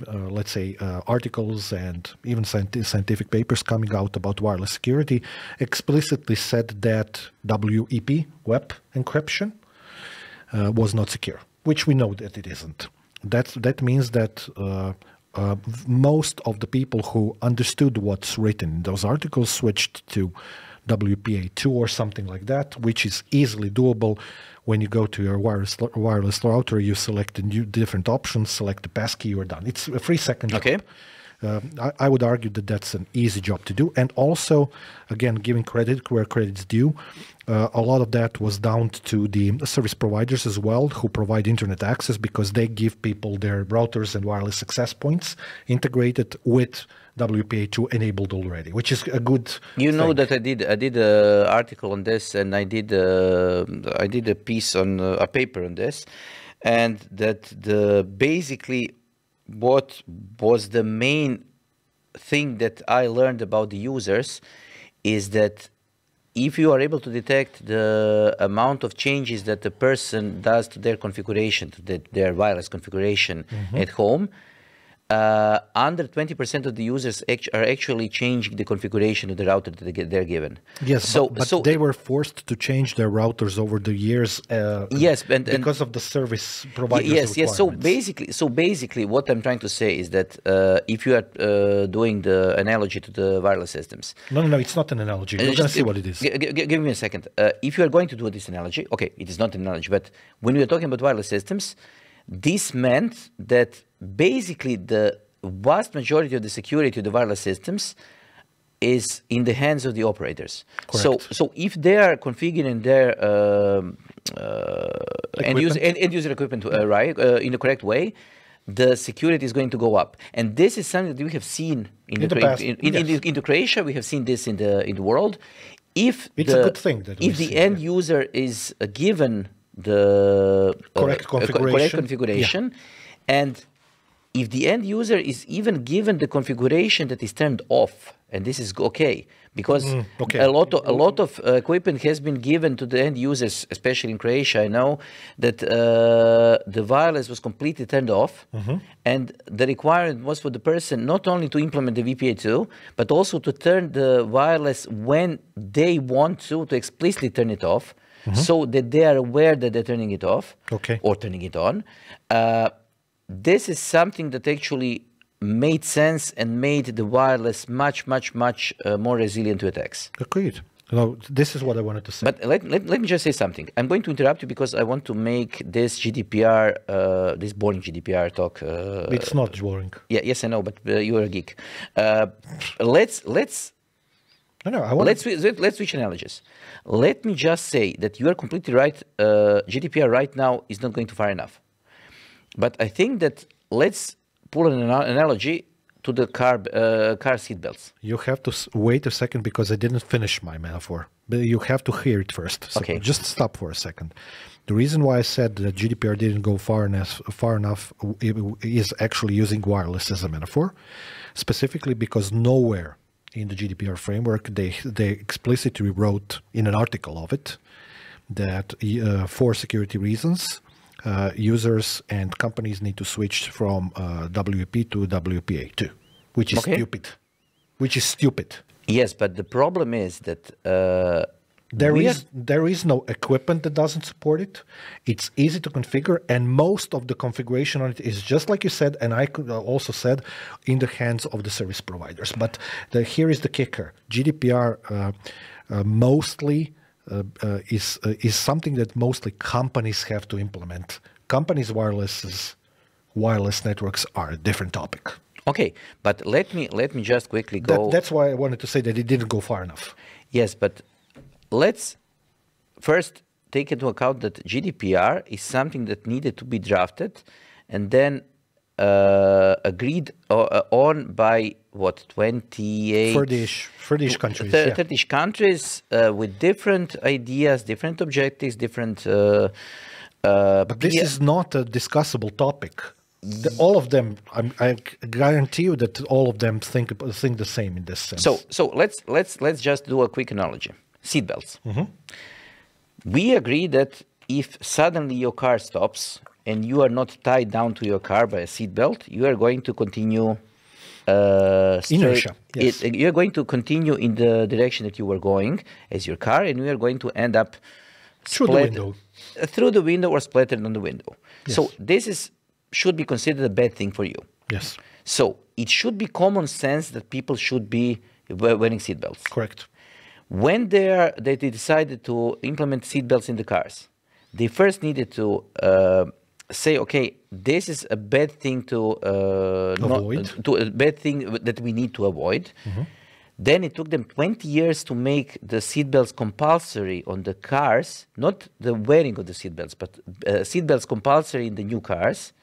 articles and even scientific papers coming out about wireless security explicitly said that WEP, web encryption, was not secure, which we know that it isn't. That means that most of the people who understood what's written in those articles switched to WPA2 or something like that, which is easily doable. When you go to your wireless router, you select the different options, select the passkey, you're done. It's a 3-second job. Okay. I would argue that that's an easy job to do. And also, again, giving credit where credit's due, a lot of that was down to the service providers as well, who provide internet access, because they give people their routers and wireless access points integrated with WPA2 enabled already, which is a good know that I did an article on this, and I did a piece on a paper on this, and that basically what was the main thing that I learned about the users is that if you are able to detect the amount of changes that the person does to their configuration, to their wireless configuration at home, under 20% of the users are actually changing the configuration of the router that they're given. Yes, but they were forced to change their routers over the years. Yes, because of the service providers. Yes. So basically, what I'm trying to say is that if you are doing the analogy to the wireless systems. No, it's not an analogy. We're going to see what it is. Give me a second. If you are going to do this analogy, okay, it is not an analogy, but when we are talking about wireless systems, this meant that basically the vast majority of the security of the wireless systems is in the hands of the operators. Correct. So if they are configuring their end user equipment in the correct way, the security is going to go up. And this is something that we have seen in Croatia. We have seen this in the world. It's a good thing that if the end user is given the correct configuration, and if the end user is even given the configuration that is turned off, and this is okay, because a lot of equipment has been given to the end users, especially in Croatia. I know that the wireless was completely turned off, and the requirement was for the person not only to implement the VPA2, but also to turn the wireless when they want to explicitly turn it off, so that they are aware that they're turning it off or turning it on. This is something that actually made sense and made the wireless much more resilient to attacks. Agreed. No, this is what I wanted to say. But let me just say something. I'm going to interrupt you because I want to make this GDPR, this boring GDPR talk. It's not boring. Yeah, yes, I know, but you're a geek. Let's switch analogies. Let me just say that you are completely right. GDPR right now is not going too far enough. But I think that let's pull an analogy to the car seatbelts. You have to wait a second because I didn't finish my metaphor. But you have to hear it first. So just stop for a second. The reason why I said that GDPR didn't go far enough is actually using wireless as a metaphor, specifically because nowhere in the GDPR framework they explicitly wrote in an article of it that for security reasons, users and companies need to switch from WEP to WPA2, which is stupid. Yes, but the problem is that there is no equipment that doesn't support it. It's easy to configure, and most of the configuration on it is just like you said, and I could also said, in the hands of the service providers. But here is the kicker: GDPR mostly. Is something that mostly companies have to implement. Companies' wireless networks are a different topic. Okay, but let me just quickly go. That's why I wanted to say that it didn't go far enough. Yes, but let's first take into account that GDPR is something that needed to be drafted and then agreed on by what, 28 30-ish countries, 30-ish countries with different ideas, different objectives, different but this is not a discussable topic. All of them, I guarantee you that all of them think the same in this sense. So let's just do a quick analogy. Seatbelts. We agree that if suddenly your car stops and you are not tied down to your car by a seatbelt, you are going to continue inertia. Yes. You're going to continue in the direction that you were going as your car, and you are going to end up through the window or splattered on the window. Yes. So this should be considered a bad thing for you. Yes. So it should be common sense that people should be wearing seatbelts. Correct. When they decided to implement seatbelts in the cars, they first needed to say, okay, this is a bad thing to avoid. A bad thing that we need to avoid. Then it took them 20 years to make the seatbelts compulsory on the cars, not the wearing of the seatbelts, but seatbelts compulsory in the new cars.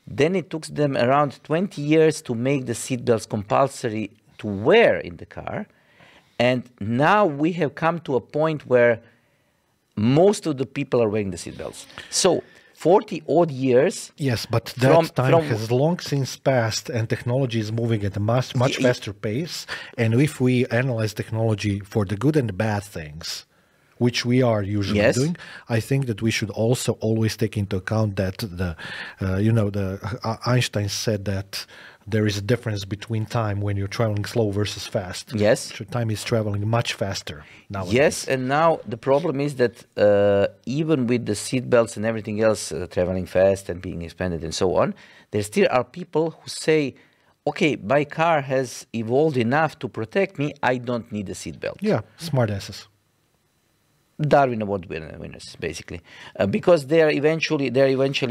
Then it took them around 20 years to make the seatbelts compulsory to wear in the car. And now we have come to a point where most of the people are wearing the seatbelts. So 40 odd years. Yes, but that time has long since passed, and technology is moving at a much faster pace. And if we analyze technology for the good and the bad things, which we are usually doing, I think that we should also always take into account that Einstein said that there is a difference between time when you're traveling slow versus fast. Yes. Time is traveling much faster nowadays. Yes, and now the problem is that even with the seatbelts and everything else traveling fast and being expanded and so on, there still are people who say, okay, my car has evolved enough to protect me, I don't need a seatbelt. Yeah, smart asses. Darwin Award winners, basically, because they are eventually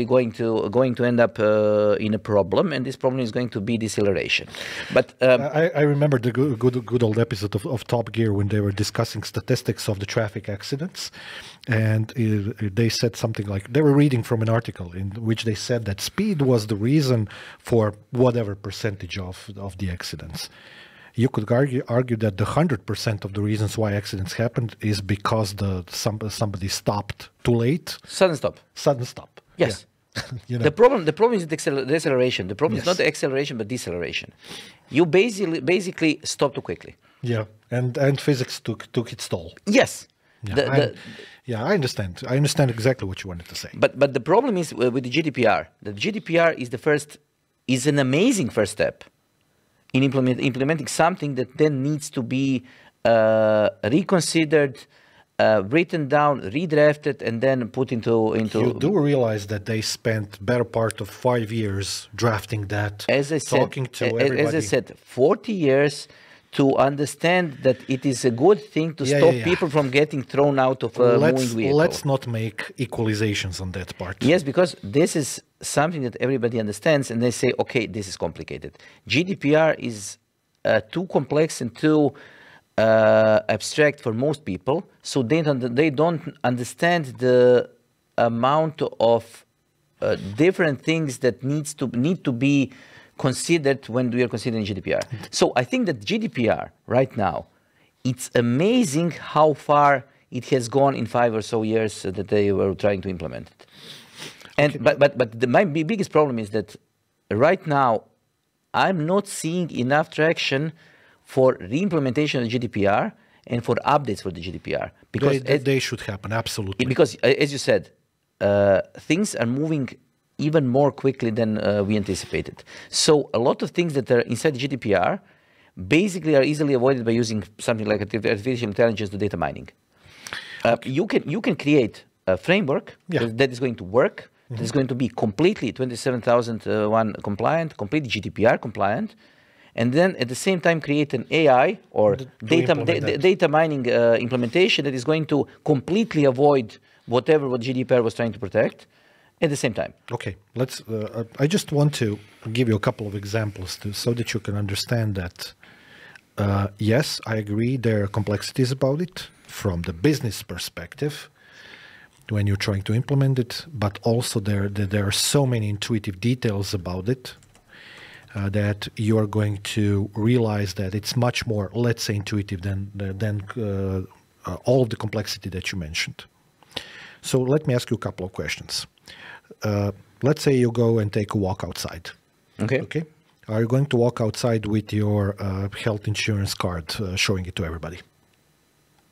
going to end up in a problem, and this problem is going to be deceleration. But I remember the good old episode of Top Gear when they were discussing statistics of the traffic accidents, and they said something like, they were reading from an article in which they said that speed was the reason for whatever percentage of the accidents. You could argue that the 100% of the reasons why accidents happened is because somebody stopped too late. Sudden stop. Yes. Yeah. You know. The problem is the deceleration. The problem Yes. is not the acceleration, but deceleration. You basically stop too quickly. Yeah, and physics took its toll. Yes. Yeah, I understand. I understand exactly what you wanted to say. But the problem is with the GDPR. The GDPR is an amazing first step in implementing something that then needs to be reconsidered, written down, redrafted, and then put into. You do realize that they spent better part of 5 years drafting that, talking to everybody. As I said, 40 years to understand that it is a good thing to stop people from getting thrown out of a moving vehicle. Let's not make equalizations on that part. Yes, because this is something that everybody understands, and they say, okay, this is complicated. GDPR is too complex and too abstract for most people, so they don't understand the amount of different things that need to be considered when we are considering GDPR. So I think that GDPR right now, it's amazing how far it has gone in 5 or so years that they were trying to implement it. And okay. My biggest problem is that right now I'm not seeing enough traction for re-implementation of GDPR and for updates for the GDPR. Because they should happen, absolutely. Because as you said, things are moving even more quickly than we anticipated. So a lot of things that are inside GDPR basically are easily avoided by using something like artificial intelligence to data mining. Okay. You can create a framework that is going to work, that is going to be completely 27001 compliant, completely GDPR compliant, and then at the same time create an AI or data mining implementation that is going to completely avoid what GDPR was trying to protect at the same time. Okay, let's. I just want to give you a couple of examples so that you can understand that. Yes, I agree there are complexities about it from the business perspective when you're trying to implement it, but also there are so many intuitive details about it that you are going to realize that it's much more, let's say, intuitive than all of the complexity that you mentioned. So let me ask you a couple of questions. Let's say you go and take a walk outside. Okay. Are you going to walk outside with your health insurance card, showing it to everybody?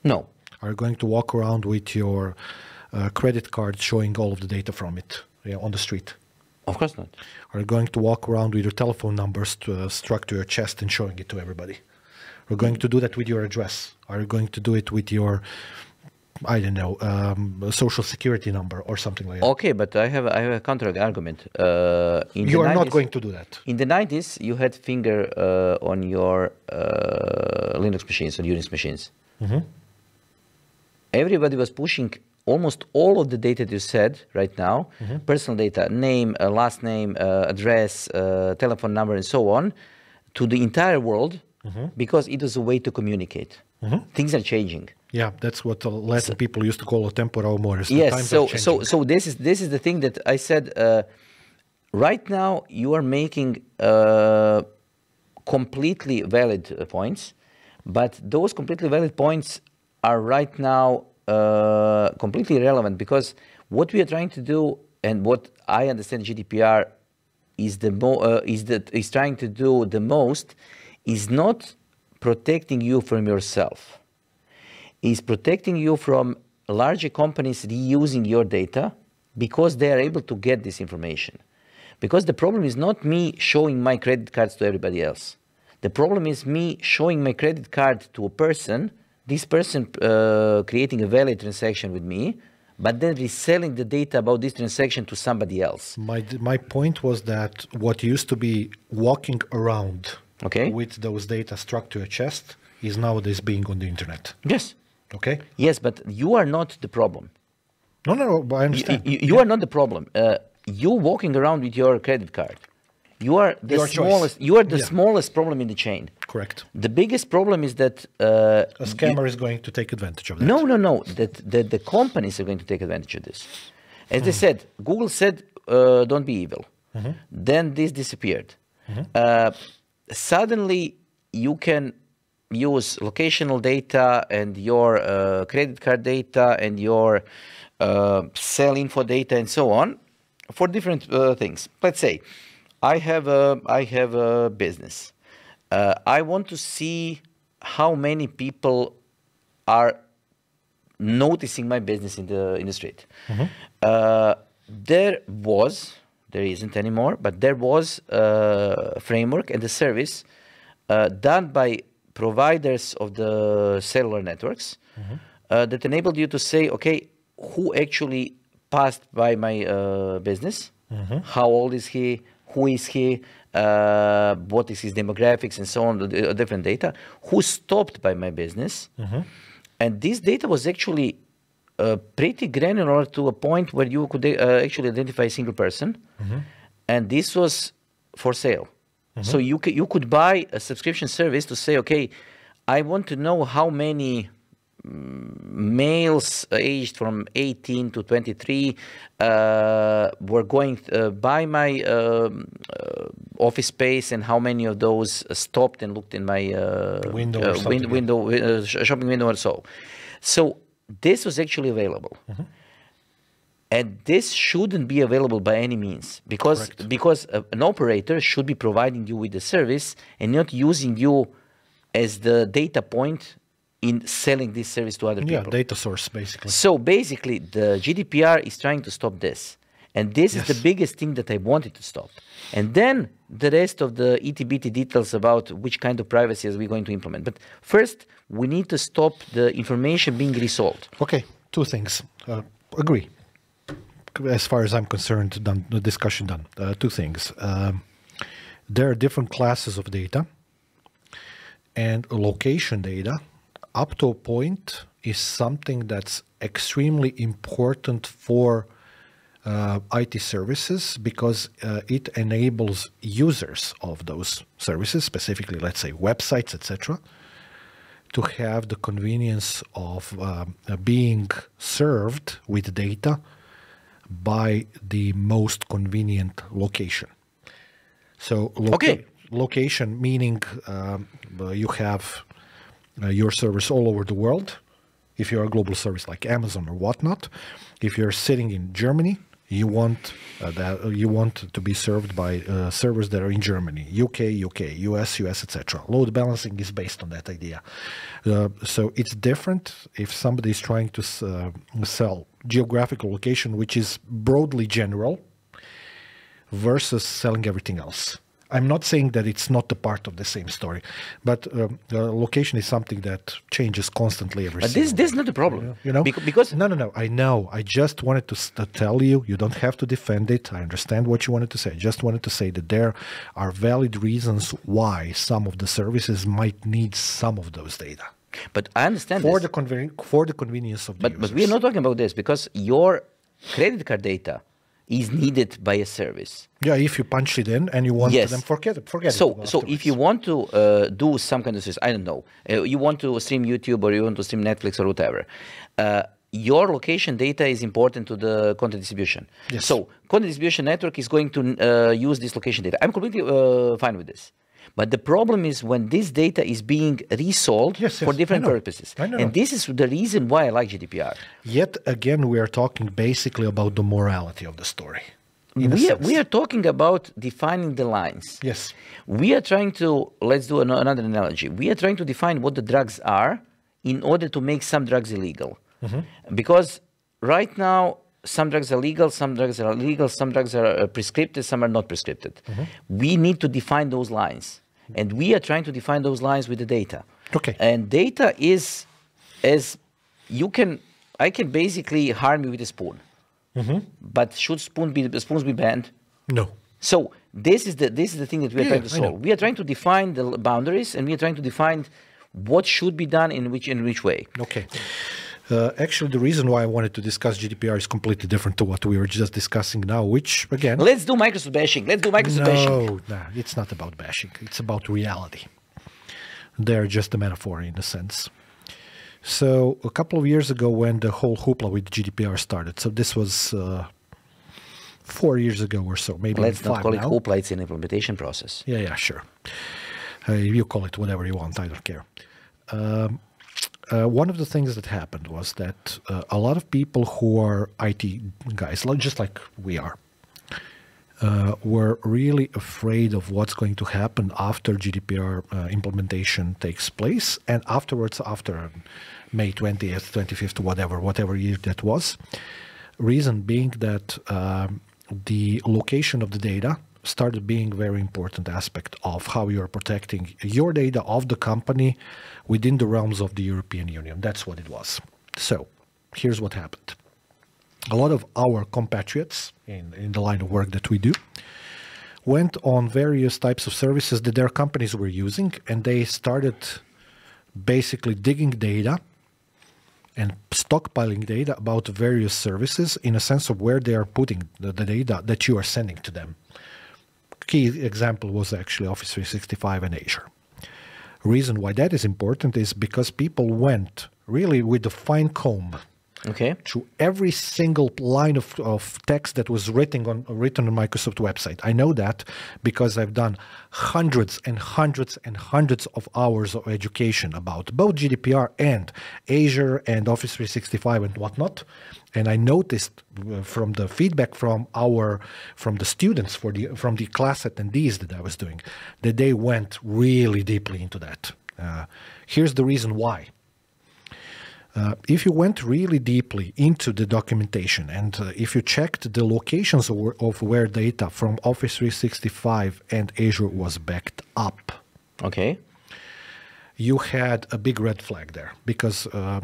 No. Are you going to walk around with your credit card, showing all of the data from it on the street? Of course not. Are you going to walk around with your telephone numbers struck to your chest and showing it to everybody? Are you going to do that with your address? Are you going to do it with your, I don't know, social security number or something like that? Okay, but I have a counter argument. You are not going to do that. In the 90s, you had finger on your Linux machines, on Unix machines. Mm-hmm. Everybody was pushing almost all of the data that you said right now, personal data, name, last name, address, telephone number, and so on, to the entire world because it was a way to communicate. Things are changing. Yeah, that's what Latin people used to call a temporal mores. Yes, so this is the thing that I said. Right now, you are making completely valid points, but those completely valid points are right now completely irrelevant, because what we are trying to do, and what I understand GDPR is trying to do the most, is not protecting you from yourself. Is protecting you from larger companies reusing your data because they are able to get this information. Because the problem is not me showing my credit cards to everybody else. The problem is me showing my credit card to a person, this person creating a valid transaction with me, but then reselling the data about this transaction to somebody else. My point was that what used to be walking around with those data struck to a chest is nowadays being on the internet. Yes. Okay. Yes, but you are not the problem. No, but I understand. You are not the problem. You walking around with your credit card. You are the smallest. You are the smallest problem in the chain. Correct. The biggest problem is that a scammer is going to take advantage of that. No. That the companies are going to take advantage of this. As they said, Google said, "Don't be evil." Then this disappeared. Suddenly, you can use locational data and your credit card data and your sell info data and so on for different things. Let's say I have a business. I want to see how many people are noticing my business in the street. There isn't anymore, but there was a framework and a service done by providers of the cellular networks that enabled you to say, okay, who actually passed by my business, how old is he, who is he, what is his demographics and so on, different data, who stopped by my business. And this data was actually pretty granular to a point where you could actually identify a single person. And this was for sale. So you could buy a subscription service to say, okay, I want to know how many males aged from 18 to 23 were going by my office space, and how many of those stopped and looked in my shopping window or so. So this was actually available. And this shouldn't be available by any means, because an operator should be providing you with the service and not using you as the data point in selling this service to other people. Yeah, data source, basically. So basically, the GDPR is trying to stop this. And this is the biggest thing that I wanted to stop. And then the rest of the itty-bitty details about which kind of privacy are we going to implement. But first, we need to stop the information being resold. Okay, two things. Agree. As far as I'm concerned, the discussion done. Two things. There are different classes of data, and location data, up to a point, is something that's extremely important for IT services, because it enables users of those services, specifically, let's say, websites, etc., to have the convenience of being served with data by the most convenient location. So location meaning you have your service all over the world. If you're a global service like Amazon or whatnot, if you're sitting in Germany, you want to be served by servers that are in Germany, UK, US, etc. Load balancing is based on that idea. So it's different if somebody is trying to sell geographical location, which is broadly general, versus selling everything else. I'm not saying that it's not a part of the same story, but location is something that changes constantly every single day. This is not a problem. You know? Because No, I know. I just wanted to tell you, you don't have to defend it. I understand what you wanted to say. I just wanted to say that there are valid reasons why some of the services might need some of those data. But I understand for this. For the convenience of the users. But we are not talking about this, because your credit card data is needed by a service. Yeah, if you punch it in and you want them, forget it. So if you want to do some kind of service, I don't know, you want to stream YouTube or you want to stream Netflix or whatever, your location data is important to the content distribution. Yes. So content distribution network is going to use this location data. I'm completely fine with this. But the problem is when this data is being resold for different purposes. I know. And this is the reason why I like GDPR. Yet again, we are talking basically about the morality of the story. We are talking about defining the lines. Yes. We are trying to, let's do another analogy. We are trying to define what the drugs are in order to make some drugs illegal. Because right now, some drugs are legal, some drugs are illegal, some drugs are prescripted, some are not prescripted. We need to define those lines. And we are trying to define those lines with the data. Okay. And data is, as I can basically harm you with a spoon. But should spoons be banned? No. So this is the thing that we are trying to solve. We are trying to define the boundaries, and we are trying to define what should be done in which way. Okay. Actually, the reason why I wanted to discuss GDPR is completely different to what we were just discussing now, which, again... Let's do Microsoft bashing. No, it's not about bashing. It's about reality. They're just a metaphor in a sense. So a couple of years ago when the whole hoopla with GDPR started, so this was 4 years ago or so, maybe Let's 5 now. not call it hoopla, it's an implementation process. Yeah, sure. You call it whatever you want, I don't care. One of the things that happened was that a lot of people who are IT guys, just like we are, were really afraid of what's going to happen after GDPR implementation takes place, and afterwards, after May 20th, 25th, whatever year that was. Reason being that the location of the data started being a very important aspect of how you're protecting your data of the company within the realms of the European Union. That's what it was. So here's what happened. A lot of our compatriots in the line of work that we do went on various types of services that their companies were using, and they started basically digging data and stockpiling data about various services in a sense of where they are putting the data that you are sending to them. Key example was actually Office 365 and Azure. Reason why that is important is because people went really with the fine comb through every single line of text that was written on Microsoft website. I know that because I've done hundreds and hundreds and hundreds of hours of education about both GDPR and Azure and Office 365 and whatnot. And I noticed from the feedback from the students from the class attendees that I was doing, that they went really deeply into that. Here's the reason why. If you went really deeply into the documentation and if you checked the locations of where data from Office 365 and Azure was backed up, you had a big red flag there because a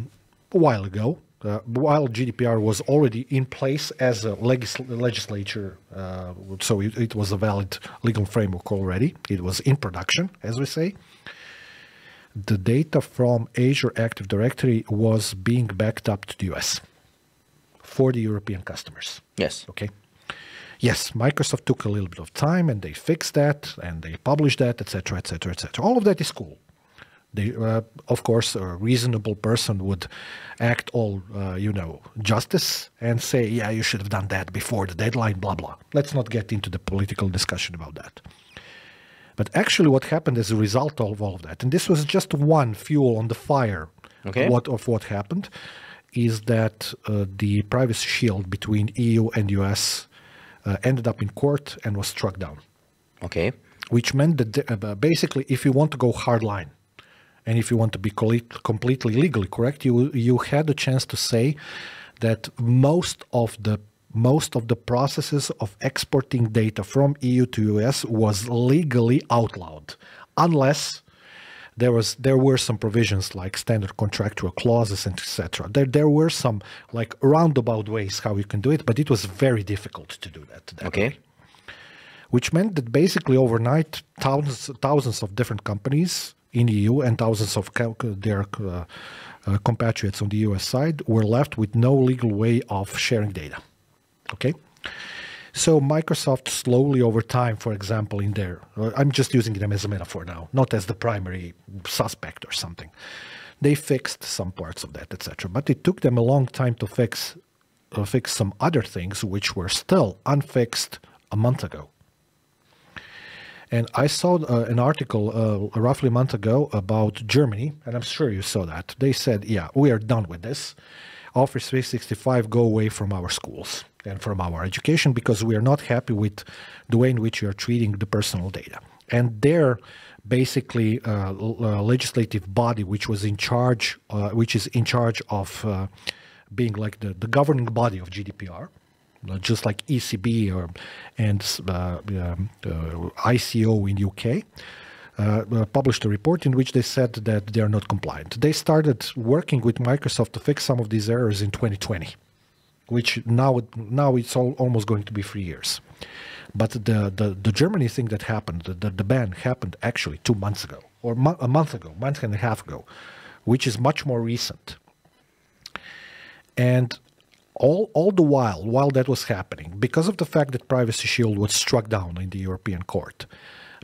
while ago, while GDPR was already in place as a legislature, so it was a valid legal framework already, it was in production, as we say, the data from Azure Active Directory was being backed up to the US for the European customers. Yes. Okay. Yes, Microsoft took a little bit of time and they fixed that and they published that, etc., etc., etc. All of that is cool. They, of course, a reasonable person would act all, justice and say, yeah, you should have done that before the deadline, blah, blah. Let's not get into the political discussion about that. But actually what happened as a result of all of that, and this was just one fuel on the fire of what happened, is that the privacy shield between EU and US ended up in court and was struck down. Okay. Which meant that basically if you want to go hardline, and if you want to be completely legally correct, you had a chance to say that most of the processes of exporting data from EU to US was legally outlawed, unless there were some provisions like standard contractual clauses and etc. There were some like roundabout ways how you can do it, but it was very difficult to do that. Way. Which meant that basically overnight thousands of different companies in EU and thousands of their compatriots on the US side were left with no legal way of sharing data. Okay, so Microsoft slowly over time, for example, in their, I'm just using them as a metaphor now, not as the primary suspect or something. They fixed some parts of that, etc. But it took them a long time to fix some other things which were still unfixed a month ago. And I saw an article roughly a month ago about Germany, and I'm sure you saw that. They said, yeah, we are done with this. Office 365 go away from our schools and from our education because we are not happy with the way in which you are treating the personal data. And their basically legislative body, which is in charge of being like the governing body of GDPR, just like ECB and ICO in UK, published a report in which they said that they are not compliant. They started working with Microsoft to fix some of these errors in 2020, which now it's almost going to be 3 years. But the Germany thing that happened, the ban happened actually 2 months ago, or a month and a half ago, which is much more recent. And all the while that was happening, because of the fact that Privacy Shield was struck down in the European Court,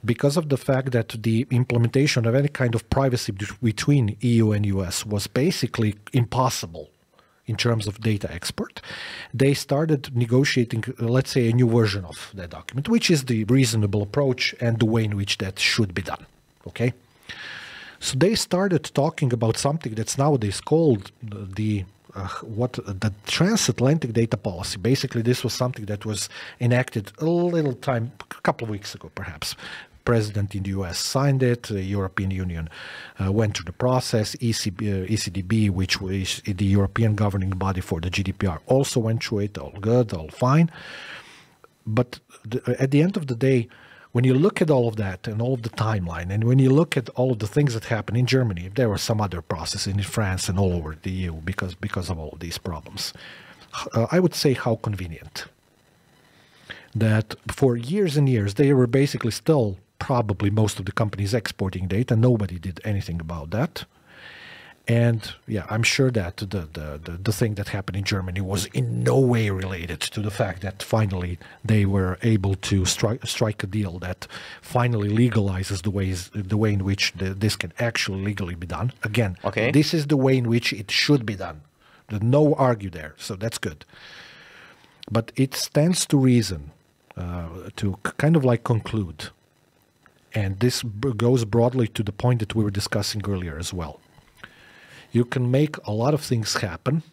because of the fact that the implementation of any kind of privacy between EU and US was basically impossible in terms of data export, they started negotiating, let's say, a new version of that document, which is the reasonable approach and the way in which that should be done. Okay? So they started talking about something that's nowadays called the transatlantic data policy. Basically, this was something that was enacted a couple of weeks ago, perhaps. President in the US signed it, the European Union went through the process, ECDB, which was the European governing body for the GDPR, also went through it, all good, all fine. But at the end of the day, when you look at all of that and all of the timeline, and when you look at all of the things that happen in Germany, there were some other processes in France and all over the EU because of all of these problems. I would say how convenient that for years and years, they were basically still probably most of the companies exporting data. Nobody did anything about that. And yeah, I'm sure that the thing that happened in Germany was in no way related to the fact that finally they were able to strike a deal that finally legalizes the way in which this can actually legally be done. Again, okay, this is the way in which it should be done. There's no argue there, so that's good. But it stands to reason to kind of like conclude, and this goes broadly to the point that we were discussing earlier as well. You can make a lot of things happen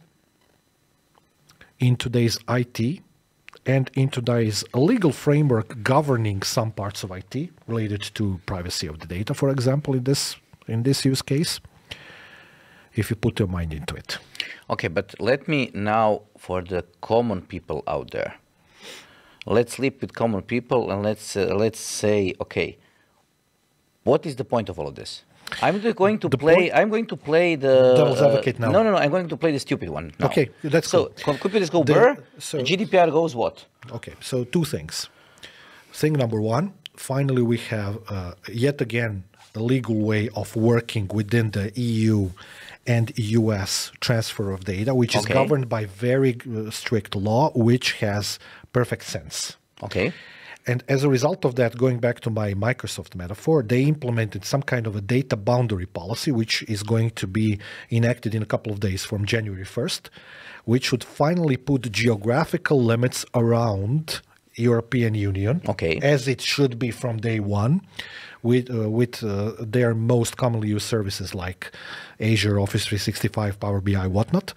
in today's IT and in today's legal framework governing some parts of IT related to privacy of the data, for example, in this use case, if you put your mind into it. Okay, but let me now, for the common people out there, let's sleep with common people and let's say, okay, what is the point of all of this? I'm going to play the devil's advocate now. No, I'm going to play the stupid one now. Okay, that's so cool. Computers go burr, GDPR goes what? Okay, so two things. Thing number one, finally we have yet again a legal way of working within the EU and US transfer of data, which is governed by very strict law, which has perfect sense. Okay. And as a result of that, going back to my Microsoft metaphor, they implemented some kind of a data boundary policy, which is going to be enacted in a couple of days from January 1st, which would finally put geographical limits around European Union, as it should be from day one, with their most commonly used services like Azure, Office 365, Power BI, whatnot,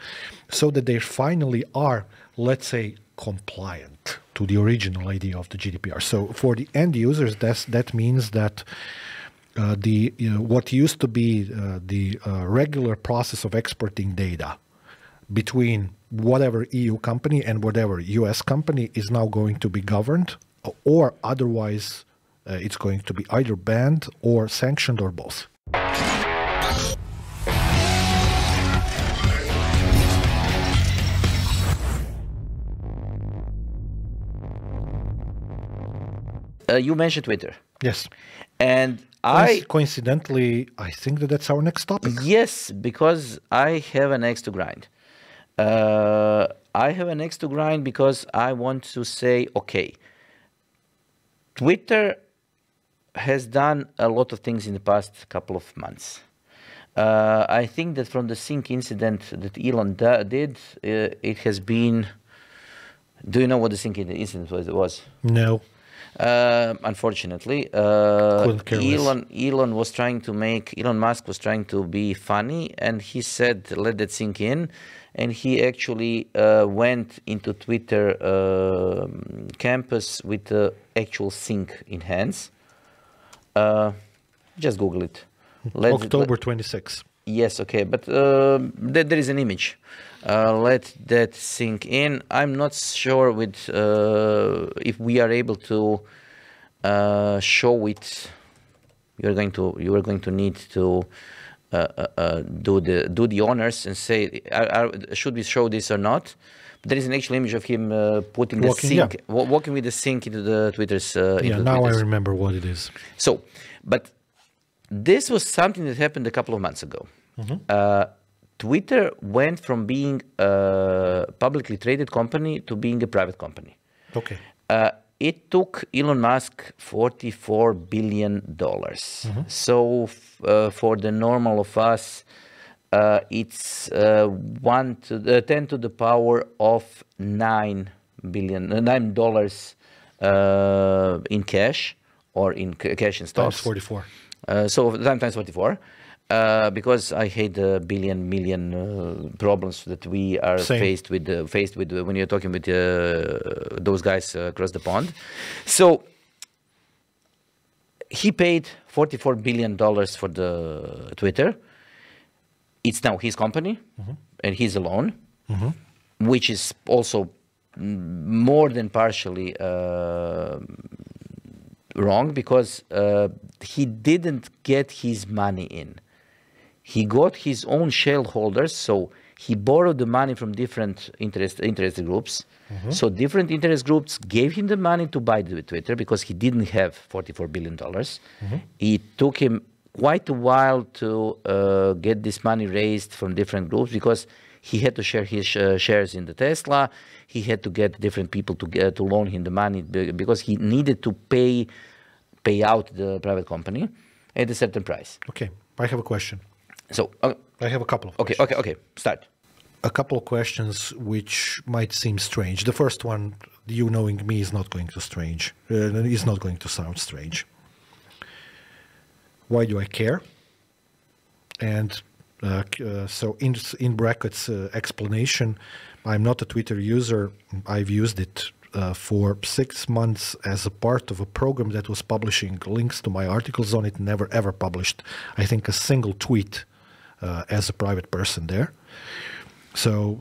so that they finally are, let's say, compliant to the original idea of the GDPR. So for the end users, that means that what used to be the regular process of exporting data between whatever EU company and whatever US company is now going to be governed, or otherwise it's going to be either banned or sanctioned or both. You mentioned Twitter. Yes. And coincidentally, I think that's our next topic. Yes, because I have an axe to grind. I have an axe to grind because I want to say, okay, Twitter has done a lot of things in the past couple of months. I think that from the sync incident that Elon did, it has been... Do you know what the sync incident was? No. Unfortunately, Elon Musk was trying to be funny, and he said, let that sink in. And he actually went into Twitter campus with the actual sync in hands. Just Google it. October 26th. Yes, okay, but there is an image. Let that sink in. I'm not sure with if we are able to show it. You are going to need to do the honors and say, should we show this or not? There is an actual image of him putting the sink, walking with the sink into the Twitter's. Now I remember what it is. So, but this was something that happened a couple of months ago. Twitter went from being a publicly traded company to being a private company. Okay. It took Elon Musk $44 billion. So for the normal of us, it's 10 to the power of $9 in cash, or in cash and stocks. Times 44. So times 44. Because I hate the million problems that we are faced with when you're talking with those guys across the pond. So he paid $44 billion for the Twitter. It's now his company, and he's alone, which is also more than partially wrong, because he didn't get his money in. He got his own shareholders, so he borrowed the money from different interest groups. So different interest groups gave him the money to buy the Twitter, because he didn't have $44 billion. It took him quite a while to get this money raised from different groups, because he had to share his shares in the Tesla. He had to get different people to loan him the money, because he needed to pay out the private company at a certain price. Okay, I have a question. So I have a couple of questions. Okay. Start. A couple of questions which might seem strange. The first one, you knowing me, is not going to sound strange. Why do I care? And so in brackets explanation, I'm not a Twitter user. I've used it for 6 months as a part of a program that was publishing links to my articles on it. Never ever published, I think, a single tweet as a private person there. So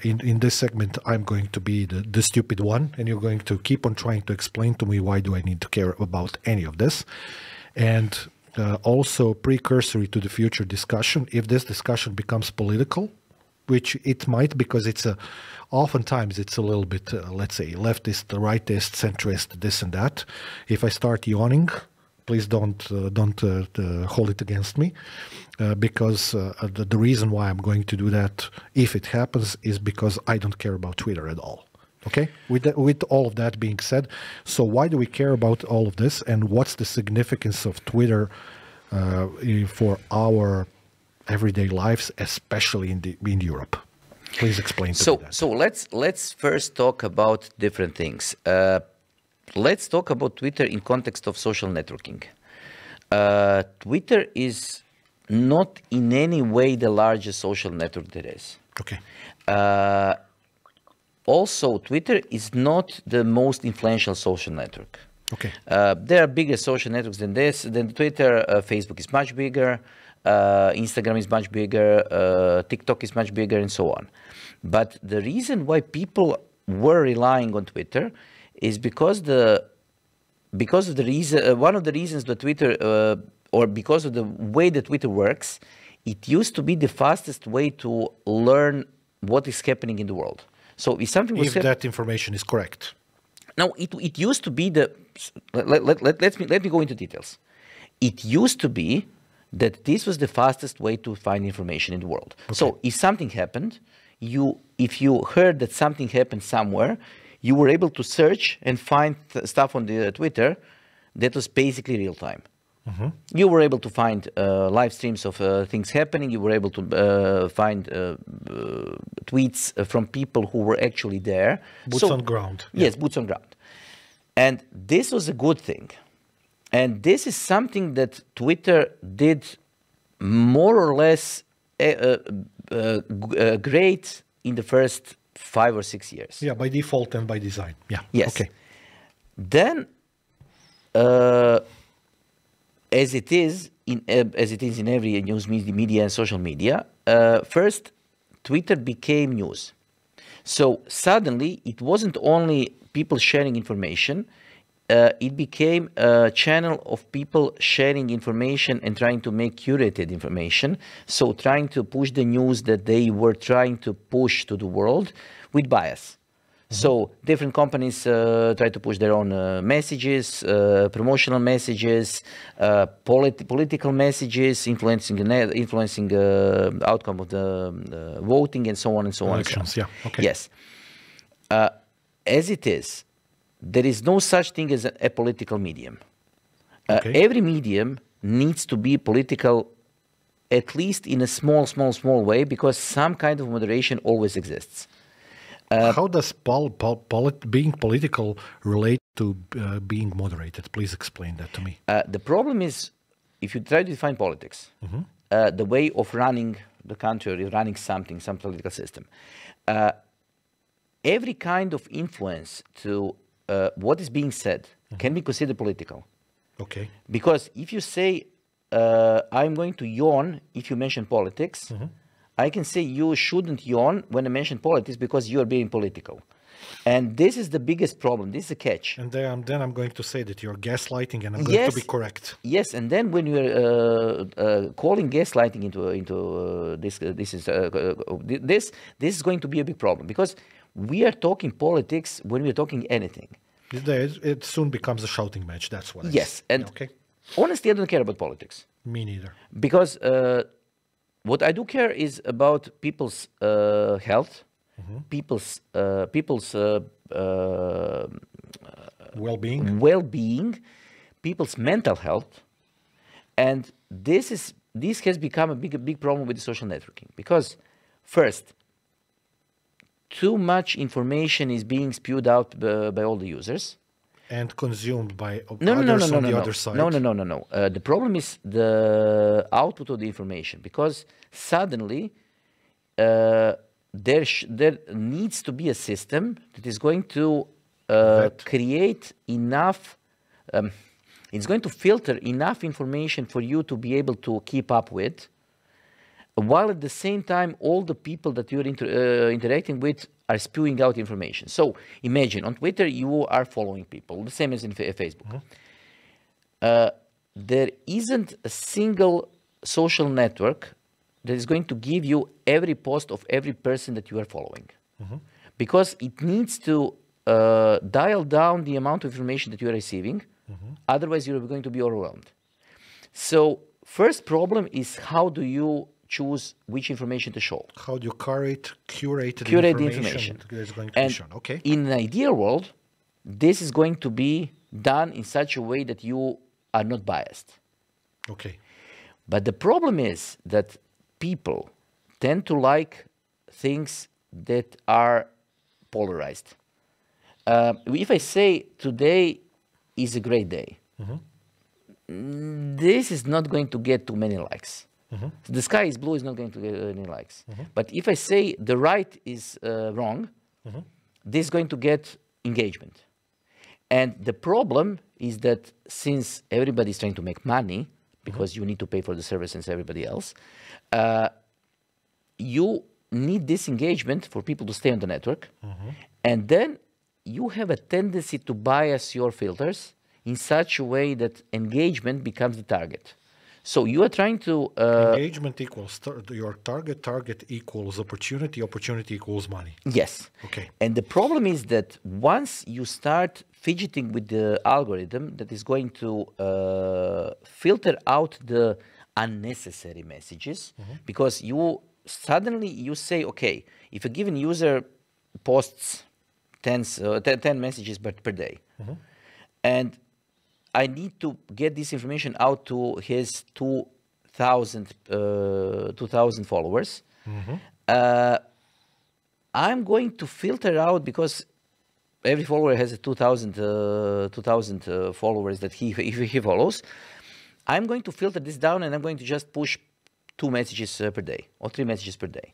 in this segment, I'm going to be the stupid one, and you're going to keep on trying to explain to me why do I need to care about any of this. And also precursory to the future discussion, if this discussion becomes political, which it might, because oftentimes it's a little bit, let's say, leftist, rightist, centrist, this and that. If I start yawning, please don't hold it against me, because the reason why I'm going to do that, if it happens, is because I don't care about Twitter at all. Okay, with all of that being said, so why do we care about all of this, and what's the significance of Twitter for our everyday lives, especially in Europe? Please explain to me that. So let's first talk about different things. Let's talk about Twitter in context of social networking. Twitter is not in any way the largest social network there is. Okay. Also, Twitter is not the most influential social network. Okay. There are bigger social networks than Twitter. Facebook is much bigger. Instagram is much bigger. TikTok is much bigger, and so on. But the reason why people were relying on Twitter is because of the reason. One of the reasons that Twitter, or because of the way that Twitter works, it used to be the fastest way to learn what is happening in the world. So if something was that information is correct. No, it used to be let me go into details. It used to be that this was the fastest way to find information in the world. Okay. So if something happened, if you heard that something happened somewhere, you were able to search and find stuff on the Twitter that was basically real time. You were able to find live streams of things happening. You were able to find tweets from people who were actually there. Boots on ground. Yes, boots on ground. And this was a good thing. And this is something that Twitter did more or less great in the first 5 or 6 years. Yeah, by default and by design. Yeah. Yes. Okay. Then, as it is, as it is in every news media and social media, first, Twitter became news. So suddenly, it wasn't only people sharing information, it became a channel of people sharing information and trying to make curated information. So trying to push the news that they were trying to push to the world with bias. So different companies try to push their own messages, promotional messages, political messages, influencing the outcome of the voting, and so on and so on. Elections, yeah. Okay. Yes. As it is, there is no such thing as a political medium. Okay. Every medium needs to be political, at least in a small way, because some kind of moderation always exists. How does being political relate to being moderated? Please explain that to me. The problem is, if you try to define politics, the way of running the country or running some political system, every kind of influence to what is being said can be considered political. Okay. Because if you say, I'm going to yawn if you mention politics, I can say you shouldn't yawn when I mention politics because you are being political. And this is the biggest problem. This is a catch. And then I'm going to say that you're gaslighting, and I'm going to be correct. Yes, and then when you're calling gaslighting into this is going to be a big problem, because we are talking politics when we are talking anything. It soon becomes a shouting match. That's what. Yes, and okay. Honestly, I don't care about politics. Me neither. Because what I do care is about people's health, people's well-being, people's mental health, and this has become a big problem with the social networking, because first, too much information is being spewed out by all the users. And consumed by others on the other side. No. The problem is the output of the information, because suddenly there needs to be a system that is going to create enough. It's going to filter enough information for you to be able to keep up with, while at the same time all the people that you're interacting with are spewing out information. So imagine on Twitter you are following people, the same as in Facebook. There isn't a single social network that is going to give you every post of every person that you are following, because it needs to dial down the amount of information that you are receiving. Otherwise, you're going to be overwhelmed. So first problem is, how do you choose which information to show? How do you curate the information that is going to be shown? Okay. In an ideal world, this is going to be done in such a way that you are not biased. Okay. But the problem is that people tend to like things that are polarized. If I say today is a great day, this is not going to get too many likes. The sky is blue is not going to get any likes. But if I say the right is wrong, this is going to get engagement. And the problem is that since everybody is trying to make money, because you need to pay for the service as everybody else, you need this engagement for people to stay on the network. And then you have a tendency to bias your filters in such a way that engagement becomes the target. So you are trying to... engagement equals your target equals opportunity equals money. Yes. Okay. And the problem is that once you start fidgeting with the algorithm that is going to filter out the unnecessary messages, because you suddenly say, okay, if a given user posts 10 messages per day, and I need to get this information out to his 2,000 followers. I'm going to filter out, because every follower has 2,000 followers that he follows. I'm going to filter this down, and I'm going to just push 2 messages per day or 3 messages per day.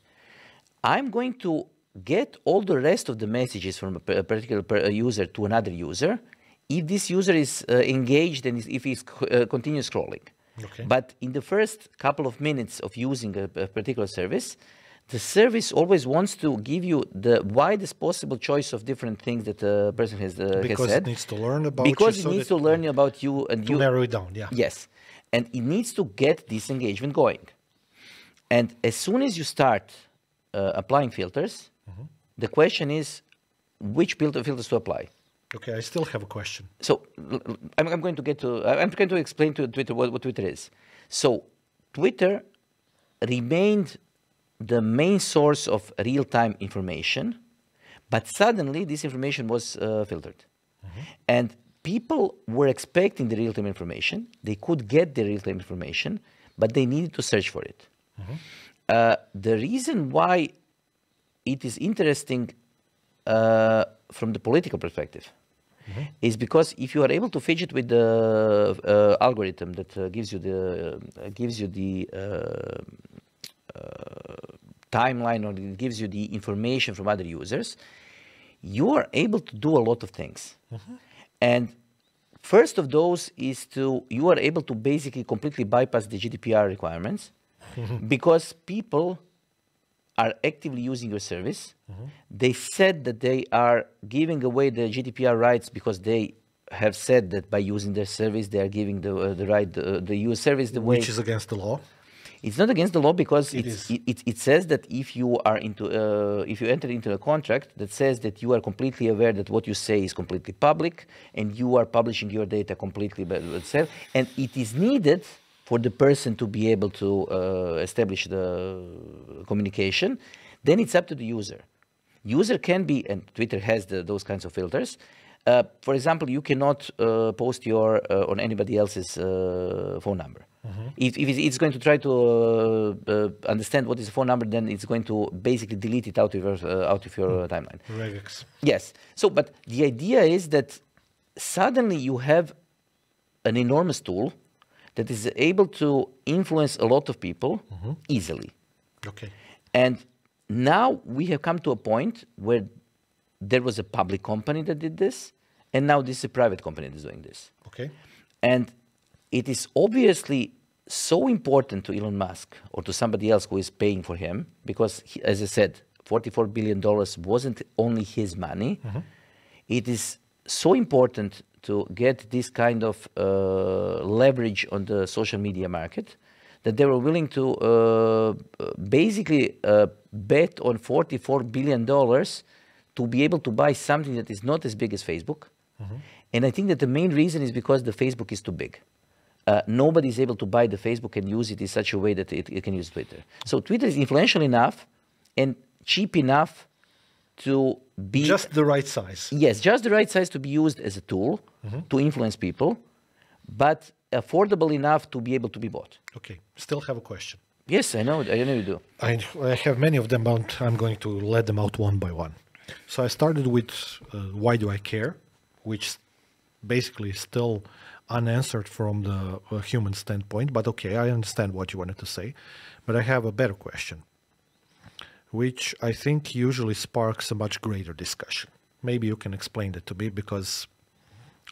I'm going to get all the rest of the messages from a particular user to another user if this user is engaged and if he's continues scrolling. Okay. But in the first couple of minutes of using a particular service, the service always wants to give you the widest possible choice of different things that a person has Because said. it needs to learn about Because you. it needs to learn about you and to narrow it down, yeah. Yes. And it needs to get this engagement going. And as soon as you start applying filters, the question is which filters to apply. Okay, I still have a question. So I'm going to explain to Twitter what Twitter is. So Twitter remained the main source of real-time information, but suddenly this information was filtered. And people were expecting the real-time information. They could get the real-time information, but they needed to search for it. The reason why it is interesting from the political perspective is because if you are able to fidget with the algorithm that gives you the timeline, or it gives you the information from other users, you are able to do a lot of things. And first of those is you are able to basically completely bypass the GDPR requirements because people are actively using your service. They said that they are giving away the GDPR rights because they have said that by using their service, they are giving the right, the use service the way. Which is against the law. It's not against the law because it says that if you are if you enter into a contract that says that you are completely aware that what you say is completely public and you are publishing your data completely by itself, and it is needed for the person to be able to establish the communication, then it's up to the user. User can be, and Twitter has those kinds of filters. For example, you cannot post your on anybody else's phone number. If it's going to try to understand what is a phone number, then it's going to basically delete it out of your timeline. Regex. Yes. So, but the idea is that suddenly you have an enormous tool that is able to influence a lot of people easily. Okay. And now we have come to a point where there was a public company that did this, and now this is a private company that is doing this. Okay. And it is obviously so important to Elon Musk or to somebody else who is paying for him, because, as I said, $44 billion wasn't only his money. It is so important to get this kind of leverage on the social media market that they were willing to basically bet on $44 billion to be able to buy something that is not as big as Facebook. And I think that the main reason is because the Facebook is too big. Nobody is able to buy the Facebook and use it in such a way that it can use Twitter. So Twitter is influential enough and cheap enough to be... Just the right size. Yes, just the right size to be used as a tool to influence people, but affordable enough to be able to be bought. Okay, still have a question. Yes, I know you do. I have many of them, but I'm going to let them out one by one. So I started with why do I care, which basically is still unanswered from the human standpoint, but okay, I understand what you wanted to say. But I have a better question, which I think usually sparks a much greater discussion. Maybe you can explain that to me, because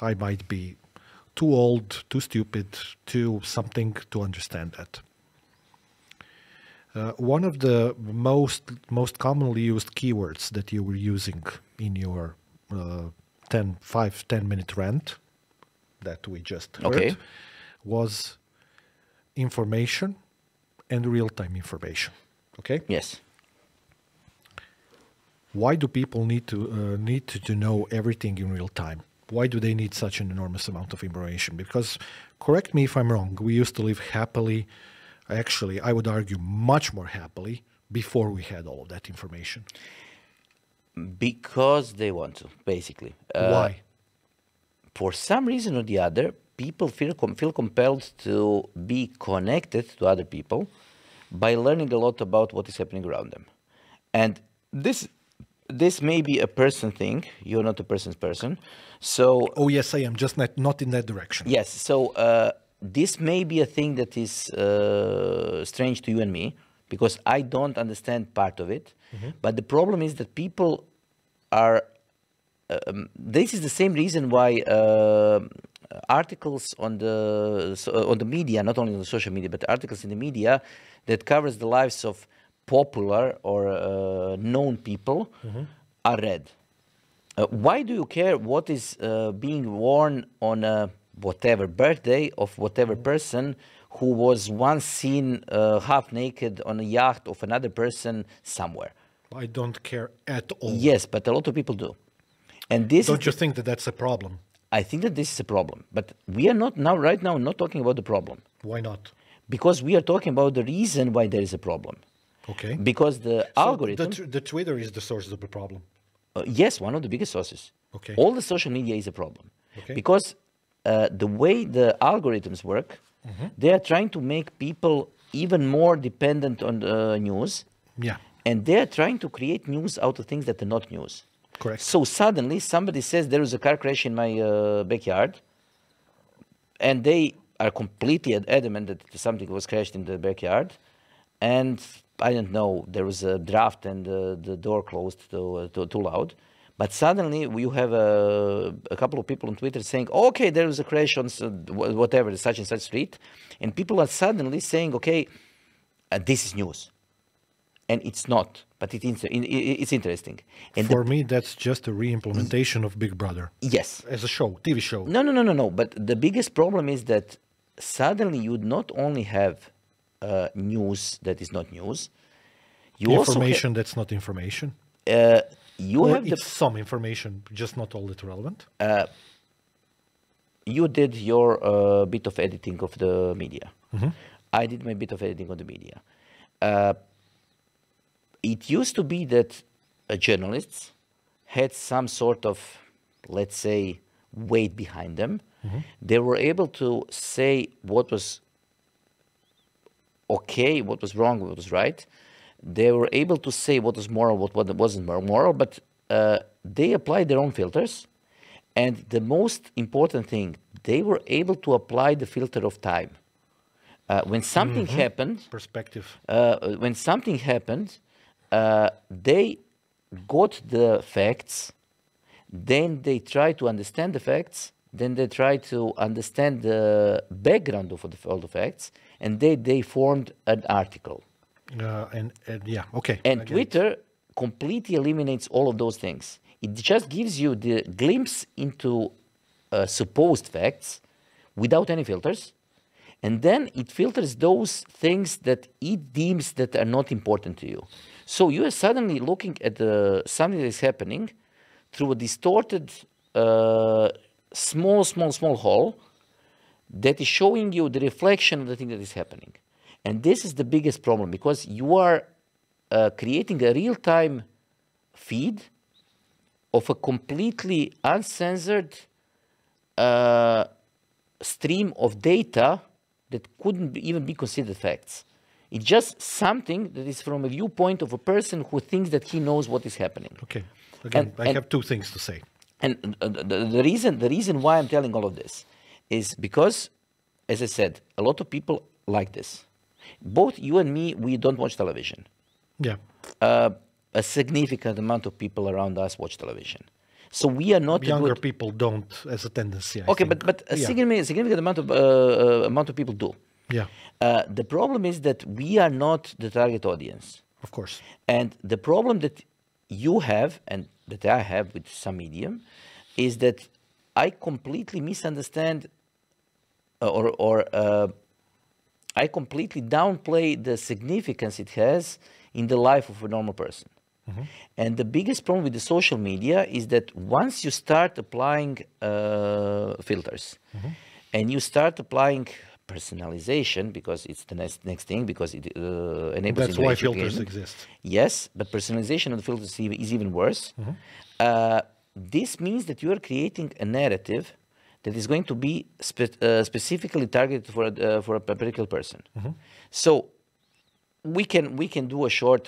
I might be too old, too stupid, too something to understand that. One of the most commonly used keywords that you were using in your 5-10 minute rant that we just heard was information and real-time information. Okay? Yes. Why do people need to know everything in real time? Why do they need such an enormous amount of information? Because, correct me if I'm wrong, we used to live happily. Actually, I would argue much more happily before we had all of that information. Because they want to, basically. Why? For some reason or the other, people feel compelled to be connected to other people by learning a lot about what is happening around them. And this may be a person thing. You're not a person's person. So... Oh, yes, I am. Just not in that direction. Yes. So this may be a thing that is strange to you and me, because I don't understand part of it. But the problem is that people are... this is the same reason why articles on the media, not only on the social media, but articles in the media that covers the lives of popular or known people are read. Why do you care what is being worn on whatever birthday of whatever person who was once seen half naked on a yacht of another person somewhere? I don't care at all. Yes, but a lot of people do. And this Don't you think that that's a problem? I think that this is a problem, but we are not right now not talking about the problem. Why not? Because we are talking about the reason why there is a problem. Okay. Because the algorithm... The Twitter is the source of the problem. Yes, one of the biggest sources. Okay. All the social media is a problem. Okay. Because the way the algorithms work, they are trying to make people even more dependent on the news. Yeah. And they are trying to create news out of things that are not news. Correct. So suddenly somebody says there was a car crash in my backyard, and they are completely adamant that something was crashed in the backyard, and I don't know, there was a draft and the door closed too loud. But suddenly you have a couple of people on Twitter saying, okay, there was a crash on whatever, such and such street, and people are suddenly saying, okay, this is news. And it's not, but it's interesting. And For me, that's just a re-implementation of Big Brother. Yes. As a show, TV show. No. But the biggest problem is that suddenly you not only have news that is not news, you Information that's not information. You Or have it's some information, just not all that relevant. You did your bit of editing of the media. Mm-hmm. I did my bit of editing of the media. It used to be that journalists had some sort of, let's say, weight behind them. Mm-hmm. They were able to say what was okay, what was wrong, what was right. They were able to say what was moral, what wasn't moral, but they applied their own filters. And the most important thing, they were able to apply the filter of time. When something happened, Perspective. when something happened, they got the facts, then they try to understand the facts, then they try to understand the background of all the facts, and they formed an article. And yeah, okay. And Twitter completely eliminates all of those things. It just gives you the glimpse into supposed facts without any filters. And then it filters those things that it deems that are not important to you. So you are suddenly looking at something that is happening through a distorted, small hole that is showing you the reflection of the thing that is happening. And this is the biggest problem, because you are creating a real-time feed of a completely uncensored stream of data that couldn't even be considered facts. It's just something that is from a viewpoint of a person who thinks that he knows what is happening. Okay. Again, I have two things to say. And the reason why I'm telling all of this is because, as I said, a lot of people like this. Both you and me, we don't watch television. Yeah. A significant amount of people around us watch television. So we are not younger people don't as a tendency. I think. but a significant amount of people do. Yeah. The problem is that we are not the target audience. Of course. And the problem that you have and that I have with some medium is that I completely misunderstand or I completely downplay the significance it has in the life of a normal person. Mm-hmm. And the biggest problem with the social media is that once you start applying filters and you start applying personalization, because it's the next thing, because it enables... That's why filters exist. Yes, but personalization of the filters is even worse. This means that you are creating a narrative that is going to be specifically targeted for a particular person. So we can do a short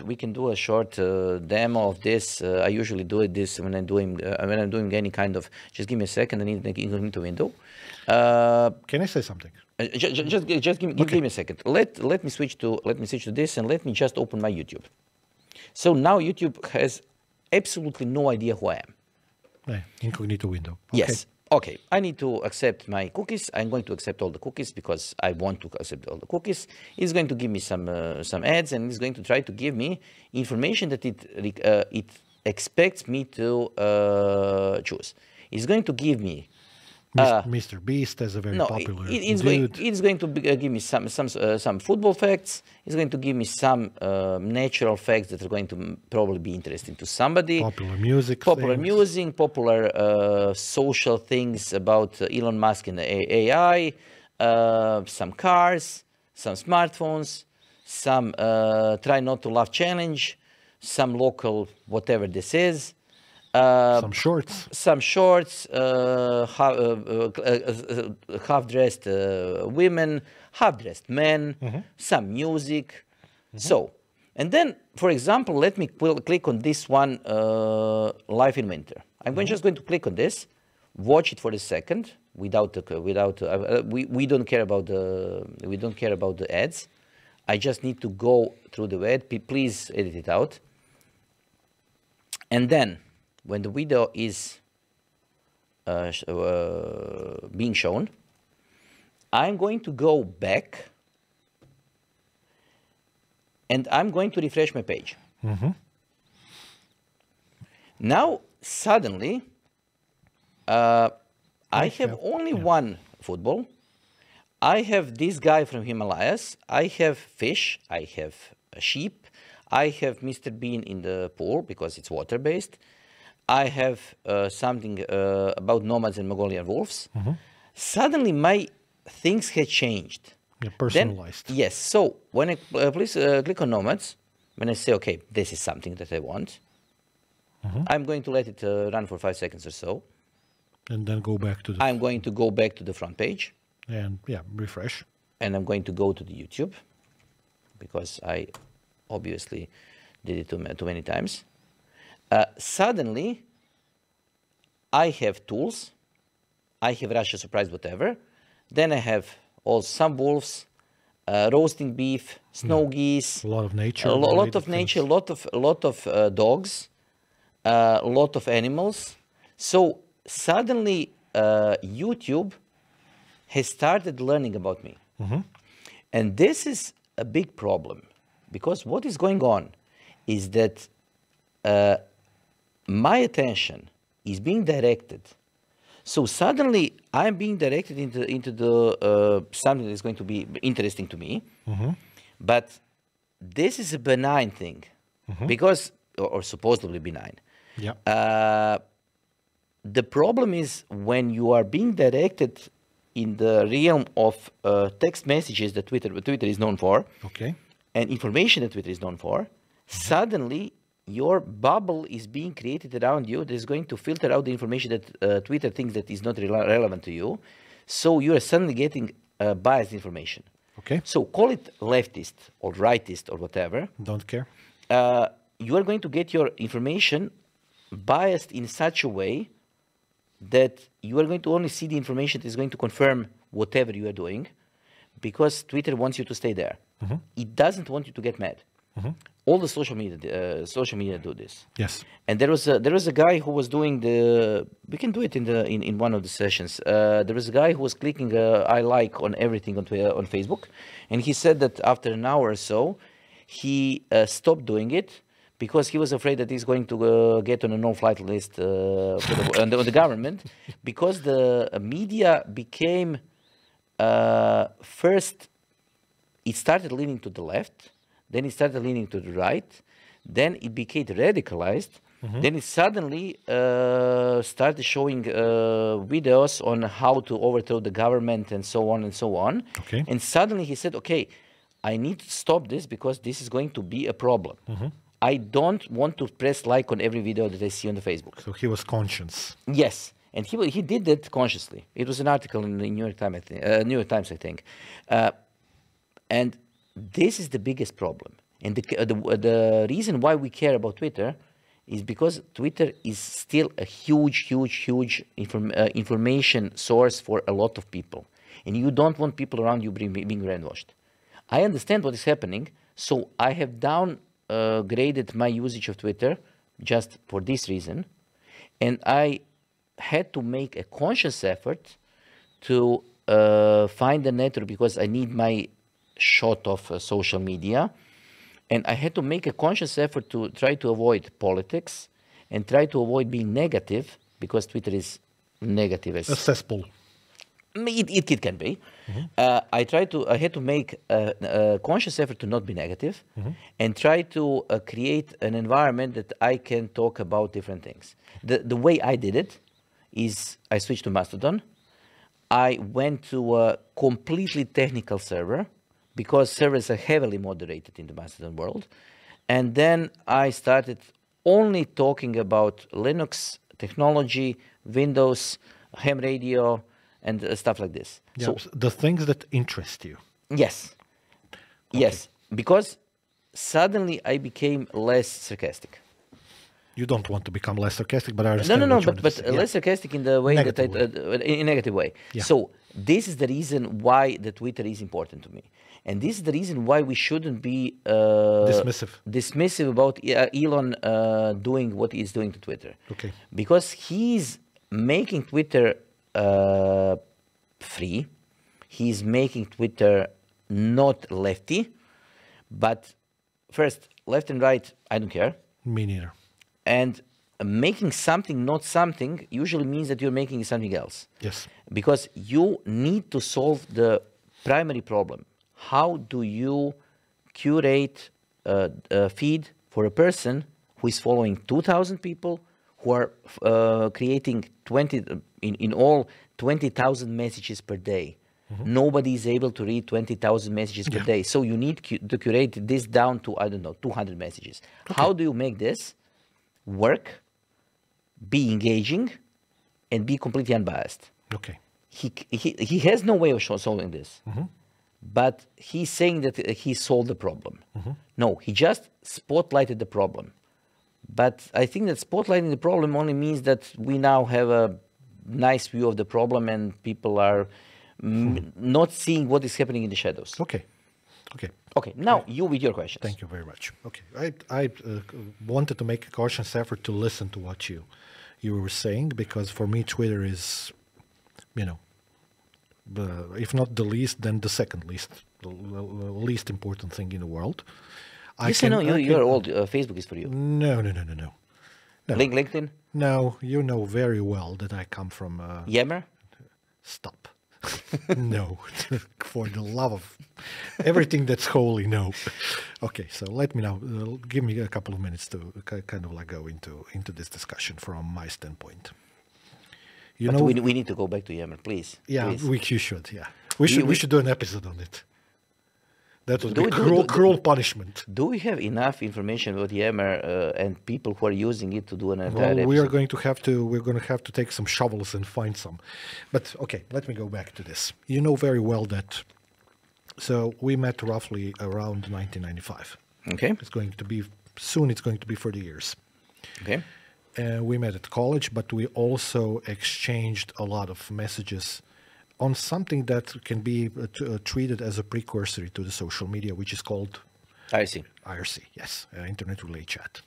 demo of this. I usually do this when I'm doing any kind of. Just give me a second. I need to into window. Can I say something? Just give me a second. Let me switch to this, and let me just open my YouTube. So now YouTube has absolutely no idea who I am. Incognito window. Okay. Yes. okay, I need to accept my cookies. I'm going to accept all the cookies because I want to accept all the cookies. It's going to give me some ads, and it's going to try to give me information that it expects me to choose. It's going to give me Mr. Beast is a very popular dude. it's going to give me some football facts. It's going to give me some natural facts that are going to probably be interesting to somebody. Popular music popular social things about Elon Musk and the AI, some cars, some smartphones, some try not to laugh challenge, some local whatever this is. Some shorts, half-dressed women, half-dressed men, some music. So, and then, for example, let me click on this one, Life in Winter. I'm just going to click on this, watch it for a second without we don't care about the ads. I just need to go through the ad. Please edit it out, and then, when the video is being shown, I'm going to go back and I'm going to refresh my page. Now, suddenly, I have only one football. I have this guy from Himalayas. I have fish. I have a sheep. I have Mr. Bean in the pool because it's water-based. I have something about nomads and Mongolian wolves. Suddenly, my things had changed. Yeah, personalized. Then, yes. So when I please click on nomads, when I say, okay, this is something that I want, I'm going to let it run for 5 seconds or so. And then go back to the... I'm going to go back to the front page. And, yeah, refresh. And I'm going to go to the YouTube because I obviously did it too many times. Suddenly, I have tools. I have Russia surprise whatever. Then I have some wolves, roasting beef, snow geese. A lot of nature. A lot of nature. A lot of dogs. A lot of animals. So suddenly, YouTube has started learning about me, and this is a big problem because what is going on is that my attention is being directed. So suddenly I'm being directed into the something that is going to be interesting to me. But this is a benign thing because, or supposedly benign. Yeah. The problem is when you are being directed in the realm of text messages that Twitter is known for, and information that Twitter is known for, suddenly your bubble is being created around you that is going to filter out the information that Twitter thinks that is not relevant to you. So you are suddenly getting biased information. So call it leftist or rightist or whatever. Don't care. You are going to get your information biased in such a way that you are going to only see the information that is going to confirm whatever you are doing because Twitter wants you to stay there. It doesn't want you to get mad. All the social media do this. Yes. And there was a guy who was doing we can do it in one of the sessions. There was a guy who was clicking I like on everything on Facebook, and he said that after an hour or so, he stopped doing it because he was afraid that he's going to get on a no-flight list on the government because the media became first. It started leaning to the left. Then it started leaning to the right. Then it became radicalized. Then it suddenly started showing videos on how to overthrow the government and so on and so on. And suddenly he said, okay, I need to stop this because this is going to be a problem. I don't want to press like on every video that I see on the Facebook. So he was conscious. Yes. And he did that consciously. It was an article in the New York Times, I think. And this is the biggest problem. And the reason why we care about Twitter is because Twitter is still a huge information source for a lot of people. And you don't want people around you being brainwashed. I understand what is happening, so I have downgraded my usage of Twitter just for this reason. And I had to make a conscious effort to find a network because I need my shot of social media. And I had to make a conscious effort to try to avoid politics and try to avoid being negative because Twitter is negative as A cesspool. it can be. I had to make a conscious effort to not be negative and try to create an environment that I can talk about different things. The way I did it is I switched to Mastodon. I went to a completely technical server because servers are heavily moderated in the Mastodon world. And then I started only talking about Linux technology, Windows, ham radio, and stuff like this. Yeah, So the things that interest you. yes, yes, because suddenly I became less sarcastic. You don't want to become less sarcastic, but I No, understand. no, no, what you want to but say. Yeah. less sarcastic in the way Negative that in a negative way. Yeah. So this is the reason why the Twitter is important to me, and this is the reason why we shouldn't be dismissive about Elon doing what he's doing to Twitter. Okay. Because he's making Twitter free, he's making Twitter not lefty, but first left and right, I don't care. Me neither. And making something not something usually means that you're making something else. Yes. Because you need to solve the primary problem. How do you curate a feed for a person who is following 2,000 people who are creating 20,000 messages per day? Nobody is able to read 20,000 messages per day. So you need to curate this down to, I don't know, 200 messages. Okay. How do you make this work, be engaging, and be completely unbiased? Okay. He has no way of solving this, but he's saying that he solved the problem. No, he just spotlighted the problem. But I think that spotlighting the problem only means that we now have a nice view of the problem and people are not seeing what is happening in the shadows. Okay. Okay. Okay, now you with your questions. Thank you very much. Okay, I wanted to make a conscious effort to listen to what you were saying, because for me Twitter is, if not the least, then the second least, the least important thing in the world. Yes, I know you're old. Facebook is for you. No. LinkedIn? No, you know very well that I come from. Yammer? Stop. No, for the love of everything that's holy, no. Okay, so let me now, give me a couple of minutes to kind of like go into this discussion from my standpoint. But we need to go back to Yammer, please. Yeah, please. You should, yeah. We should do an episode on it. That would be cruel punishment. Do we have enough information about Yammer and people who are using it to do an entire episode? We're going to have to take some shovels and find some. But okay, let me go back to this. You know very well that. So we met roughly around 1995. Okay. It's going to be 30 years. Okay. We met at college, but we also exchanged a lot of messages on something that can be treated as a precursor to the social media, which is called IRC. IRC, yes, Internet Relay Chat.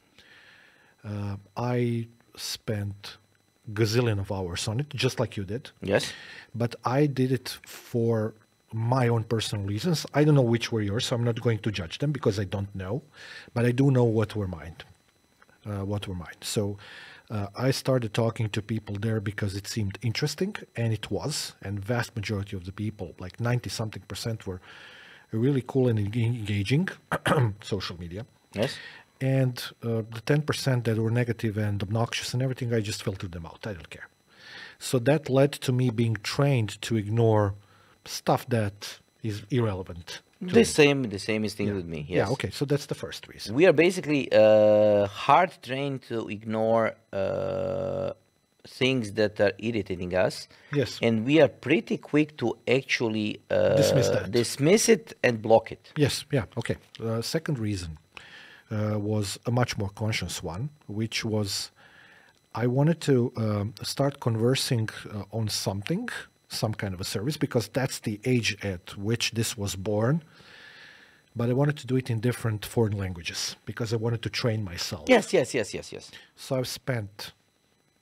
I spent gazillion of hours on it, just like you did. Yes. But I did it for my own personal reasons. I don't know which were yours, so I'm not going to judge them because I don't know. But I do know what were mine. So I started talking to people there because it seemed interesting, and it was. And vast majority of the people, like 90-something%, were really cool and engaging social media. Yes. And the 10% that were negative and obnoxious and everything, I just filtered them out. I don't care. So that led to me being trained to ignore stuff that is irrelevant. The same is thing with me. Yes. Yeah. Okay. So that's the first reason. We are basically hard trained to ignore things that are irritating us. Yes. And we are pretty quick to actually dismiss it and block it. Yes. Yeah. Okay. Second reason was a much more conscious one, which was I wanted to start conversing on something. Some kind of a service, because that's the age at which this was born. But I wanted to do it in different foreign languages because I wanted to train myself. Yes. So I've spent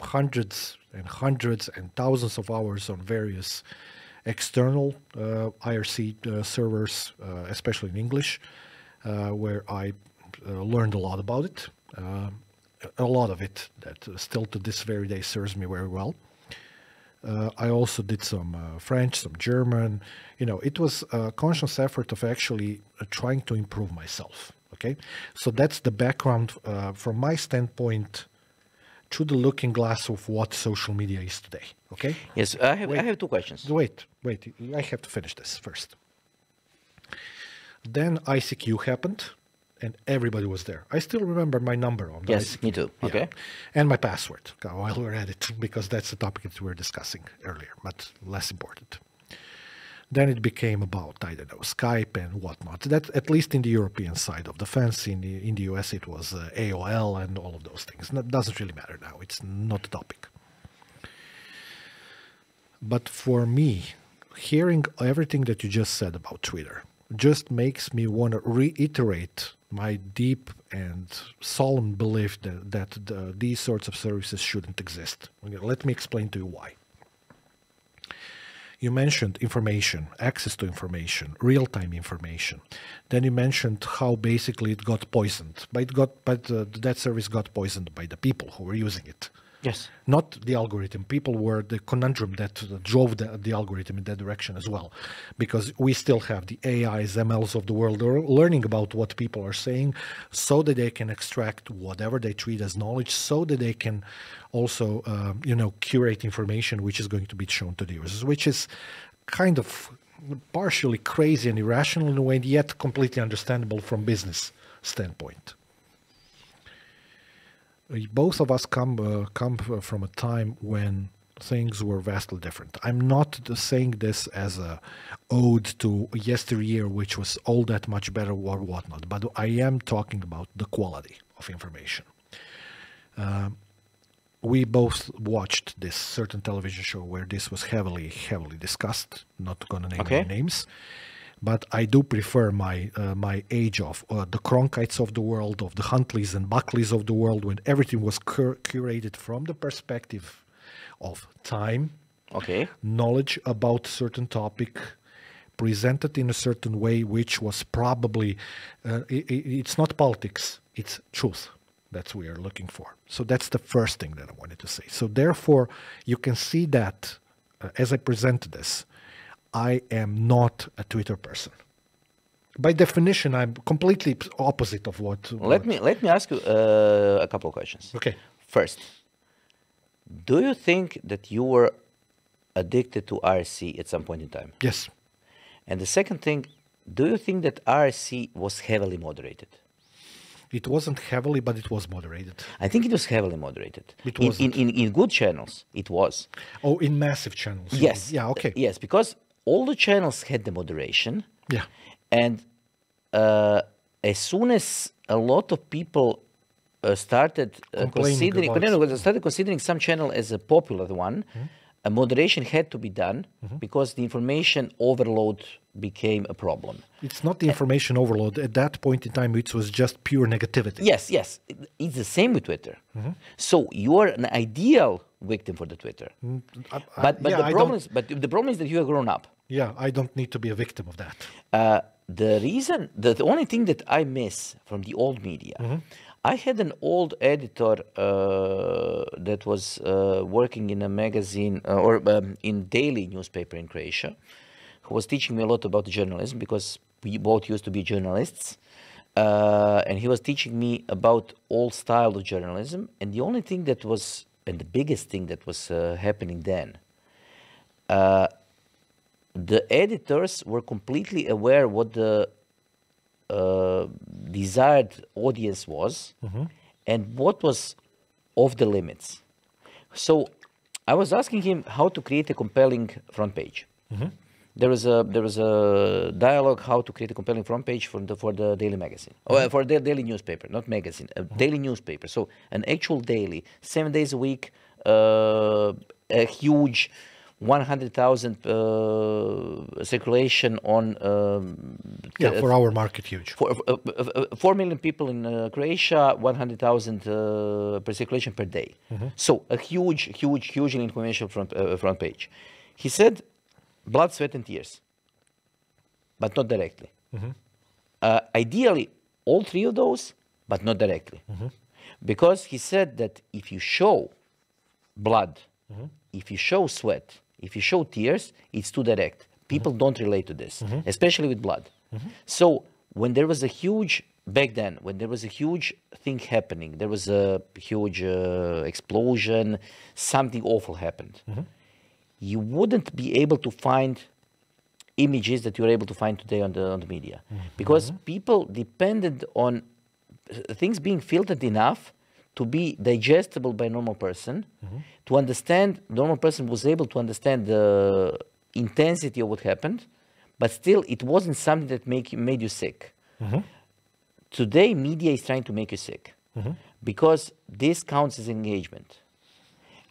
hundreds and hundreds and thousands of hours on various external IRC servers, especially in English, where I learned a lot about it. A lot of it that still to this very day serves me very well. I also did some French, some German. It was a conscious effort of actually trying to improve myself. Okay, so that's the background from my standpoint, through the looking glass of what social media is today. Okay. Yes, I have two questions. Wait. I have to finish this first. Then ICQ happened, and everybody was there. I still remember my number on the Yes, ICQ. me too. Okay. Yeah. And my password while we're at it, because that's the topic that we were discussing earlier, but less important. Then it became about, I don't know, Skype and whatnot. That, at least in the European side of the fence. In the US, it was AOL and all of those things. That doesn't really matter now. It's not a topic. But for me, hearing everything that you just said about Twitter just makes me want to reiterate my deep and solemn belief that these sorts of services shouldn't exist. Okay, let me explain to you why. You mentioned information, access to information, real-time information. Then you mentioned how basically it got poisoned. That service got poisoned by the people who were using it. Yes. Not the algorithm. People were the conundrum that drove the algorithm in that direction as well. Because we still have the AIs, MLs of the world learning about what people are saying so that they can extract whatever they treat as knowledge, so that they can also, curate information which is going to be shown to the users, which is kind of partially crazy and irrational in a way, yet completely understandable from business standpoint. Both of us come from a time when things were vastly different. I'm not saying this as a ode to yesteryear, which was all that much better or whatnot, but I am talking about the quality of information. We both watched this certain television show where this was heavily discussed. Not going to name any names. But I do prefer my age of the Cronkites of the world, of the Huntleys and Buckleys of the world, when everything was curated from the perspective of time, knowledge about a certain topic, presented in a certain way, which was probably, it's not politics, it's truth. That's what we are looking for. So that's the first thing that I wanted to say. So therefore, you can see that as I presented this, I am not a Twitter person. By definition, I'm completely opposite of what. Let me ask you a couple of questions. Okay. First, do you think that you were addicted to RC at some point in time? Yes. And the second thing, do you think that RC was heavily moderated? It wasn't heavily, but it was moderated. I think it was heavily moderated. It wasn't. In good channels, it was. Oh, in massive channels. Yes. Yeah. Okay. Yes, because all the channels had the moderation. Yeah. And as soon as a lot of people started considering some channel as a popular one, a moderation had to be done because the information overload became a problem. It's not the information overload. At that point in time, it was just pure negativity. Yes. It's the same with Twitter. So you are an ideal victim for the Twitter. But the problem is that you have grown up. Yeah, I don't need to be a victim of that. The only thing that I miss from the old media, I had an old editor that was working in a magazine or in daily newspaper in Croatia, who was teaching me a lot about journalism because we both used to be journalists. And he was teaching me about all style of journalism. And the only thing that was, and the biggest thing that was happening then, the editors were completely aware what the desired audience was and what was off the limits. So I was asking him how to create a compelling front page. There was a dialogue how to create a compelling front page for the daily magazine, or for the daily newspaper, not magazine, a daily newspaper. So an actual daily, 7 days a week, a huge 100,000 circulation on for our market, huge. 4 million people in Croatia, 100,000 per circulation per day. So a hugely influential front page. He said, blood, sweat, and tears, but not directly. Ideally, all three of those, but not directly. Because he said that if you show blood, if you show sweat, if you show tears, it's too direct. People don't relate to this, especially with blood. So when there was a huge, back then, when there was a huge thing happening, there was a huge explosion, something awful happened. You wouldn't be able to find images that you're able to find today on the media. Because people depended on things being filtered enough to be digestible by a normal person, to understand, normal person was able to understand the intensity of what happened, but still it wasn't something that made you sick. Today, media is trying to make you sick because this counts as engagement.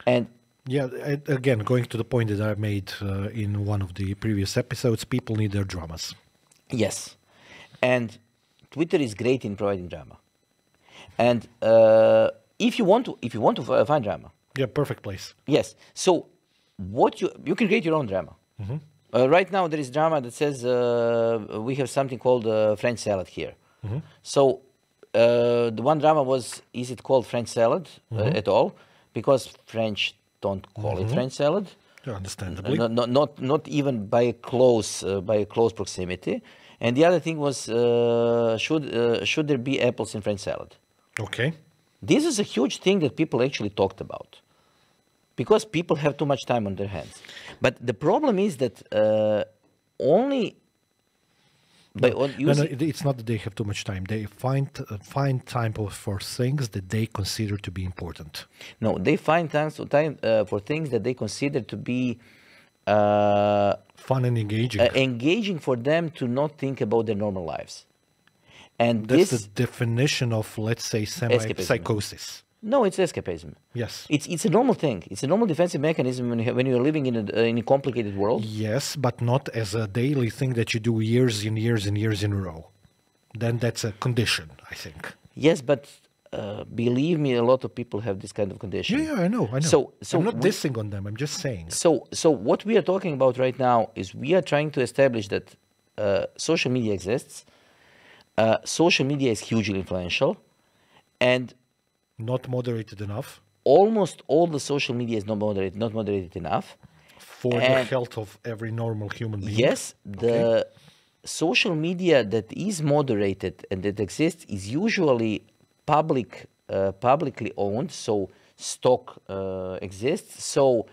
And yeah, again, going to the point that I made in one of the previous episodes, people need their dramas. Yes, and Twitter is great in providing drama. And if you want to find drama, yeah, perfect place. Yes. So what you can create your own drama. Right now there is drama that says we have something called French salad here. So the one drama was, is it called French salad at all? Because French don't call it French salad. Yeah, understandably. Not even by a close proximity. And the other thing was should there be apples in French salad? Okay. This is a huge thing that people actually talked about because people have too much time on their hands. But the problem is that only by using... No, it's not that they have too much time. They find time for things that they consider to be important. No, they find time for things that they consider to be fun and engaging. Engaging for them to not think about their normal lives. And that's this the definition of, let's say, semi-psychosis. No, it's escapism. Yes. It's a normal thing. It's a normal defensive mechanism when you're living in a complicated world. Yes, but not as a daily thing that you do years and years and years in a row. Then that's a condition, I think. Yes, but believe me, a lot of people have this kind of condition. Yeah, I know. So I'm not dissing on them. I'm just saying. So what we are talking about right now is we are trying to establish that social media exists. Social media is hugely influential, and not moderated enough. Almost all the social media is not moderated enough for the health of every normal human being. Yes, the social media that is moderated and that exists is usually publicly owned, so stock exists, so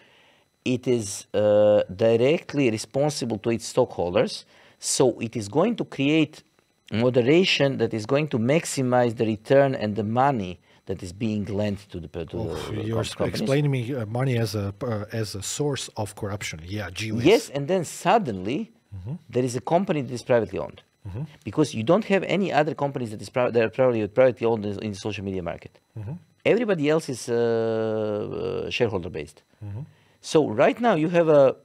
it is directly responsible to its stockholders, so it is going to create moderation that is going to maximize the return and the money that is being lent to the you're explaining me money as a source of corruption. Yeah, gee whiz. Yes, and then suddenly there is a company that is privately owned, because you don't have any other companies that are privately owned in the social media market. Everybody else is shareholder based. So right now you have a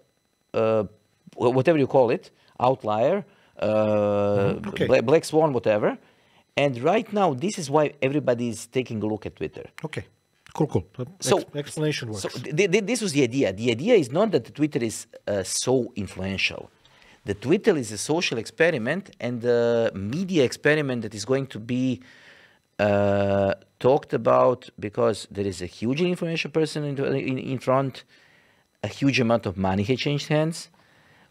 whatever you call it, outlier, black swan, whatever. And right now, this is why everybody is taking a look at Twitter. Okay, cool. So explanation works. So this was the idea. The idea is not that Twitter is so influential. The Twitter is a social experiment and a media experiment that is going to be talked about because there is a hugely influential person in front. A huge amount of money has changed hands.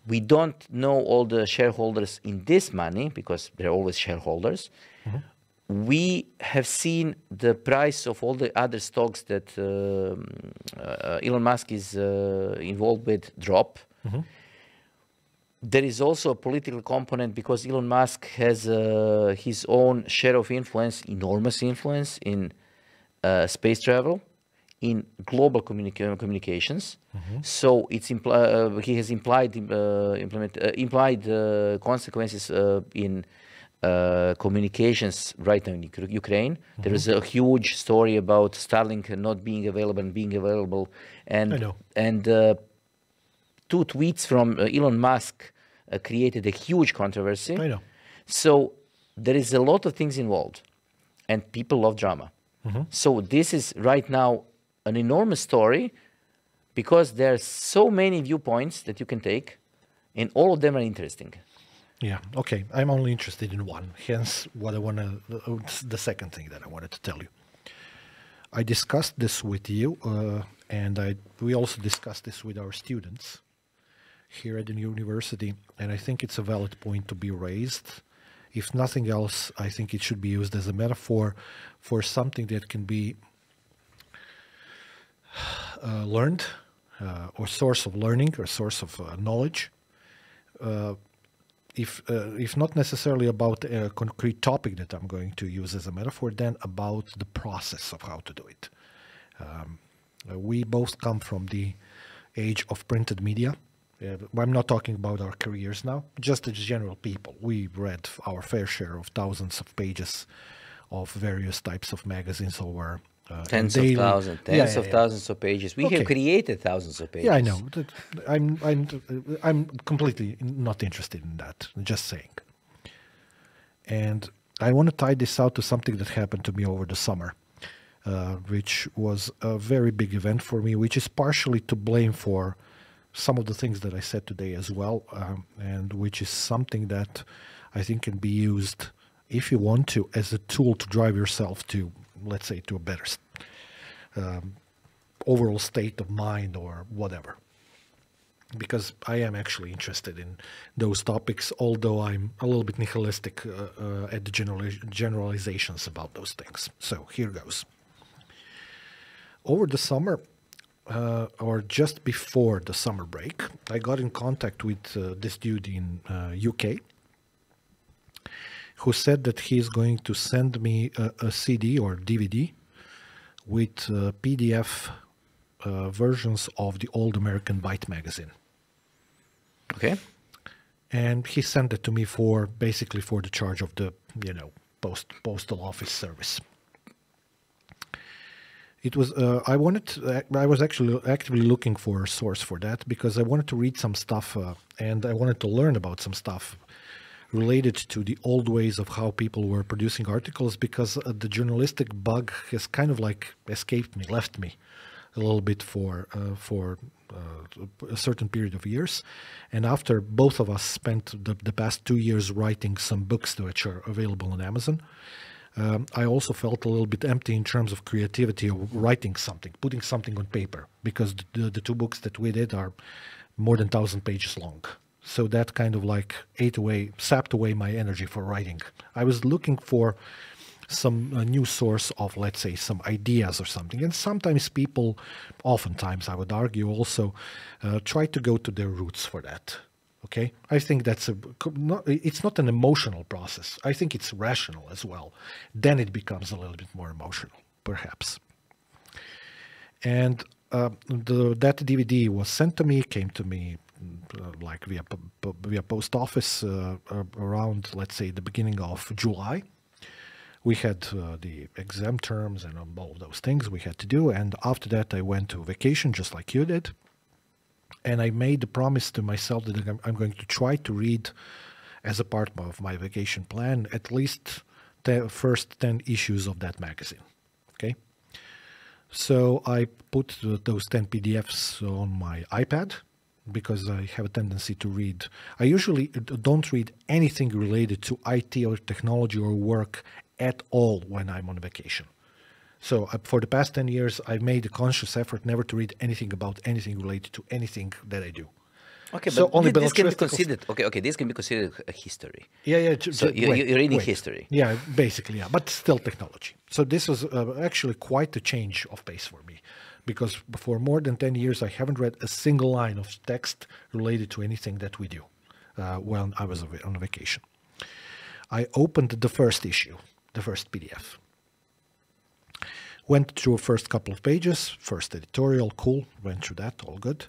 We don't know all the shareholders in this money because they're always shareholders. We have seen the price of all the other stocks that Elon Musk is involved with drop. There is also a political component because Elon Musk has his own share of influence, enormous influence in space travel, in global communications. So it's he has implied consequences in communications right now in Ukraine. There is a huge story about Starlink not being available and being available, and two tweets from Elon Musk created a huge controversy. I know. So there is a lot of things involved, and people love drama. So this is right now an enormous story because there's so many viewpoints that you can take, and all of them are interesting. Yeah, okay. I'm only interested in one. Hence, what I want to, the second thing that I wanted to tell you. I discussed this with you, and we also discussed this with our students here at the university, and I think it's a valid point to be raised. If nothing else, I think it should be used as a metaphor for something that can be learned, or source of learning, or source of knowledge. If not necessarily about a concrete topic that I'm going to use as a metaphor, then about the process of how to do it. We both come from the age of printed media. I'm not talking about our careers now, just as general people. We read our fair share of thousands of pages of various types of magazines over Tens of thousands of pages. We have created thousands of pages. Yeah, I know. I'm completely not interested in that. Just saying. And I want to tie this out to something that happened to me over the summer, which was a very big event for me, which is partially to blame for some of the things that I said today as well, and which is something that I think can be used, if you want to, as a tool to drive yourself to, let's say, to a better overall state of mind or whatever. Because I am actually interested in those topics, although I'm a little bit nihilistic at the generalizations about those things. So here goes. Over the summer, or just before the summer break, I got in contact with this dude in UK who said that he's going to send me a CD or DVD with PDF versions of the old American Byte magazine. Okay. And he sent it to me for basically for the charge of the, postal office service. It was I was actually actively looking for a source for that because I wanted to read some stuff and I wanted to learn about some stuff related to the old ways of how people were producing articles, because the journalistic bug has kind of like escaped me, left me a little bit for a certain period of years. And after both of us spent the past 2 years writing some books which are available on Amazon, I also felt a little bit empty in terms of creativity of writing something, putting something on paper, because the two books that we did are more than 1,000 pages long. So that kind of like sapped away my energy for writing. I was looking for some new source of, let's say, some ideas or something. And sometimes people, oftentimes I would argue also, try to go to their roots for that. Okay, I think that's it's not an emotional process. I think it's rational as well. Then it becomes a little bit more emotional, perhaps. And that DVD was sent to me, came to me like via post office around, let's say, the beginning of July. We had the exam terms and all of those things we had to do. And after that, I went to vacation just like you did. And I made the promise to myself that I'm going to try to read, as a part of my vacation plan, at least the first 10 issues of that magazine. Okay? So I put those 10 PDFs on my iPad, because I have a tendency to read. I usually don't read anything related to IT or technology or work at all when I'm on vacation. So for the past 10 years, I've made a conscious effort never to read anything about anything related to anything that I do. Okay, so but this can be considered. Okay, this can be considered a history. Yeah. So you're reading history. Yeah, basically, yeah, but still technology. So this was actually quite a change of pace for me, because for more than 10 years, I haven't read a single line of text related to anything that we do when I was on vacation. I opened the first issue, the first PDF. Went through first couple of pages, first editorial, cool, went through that, all good.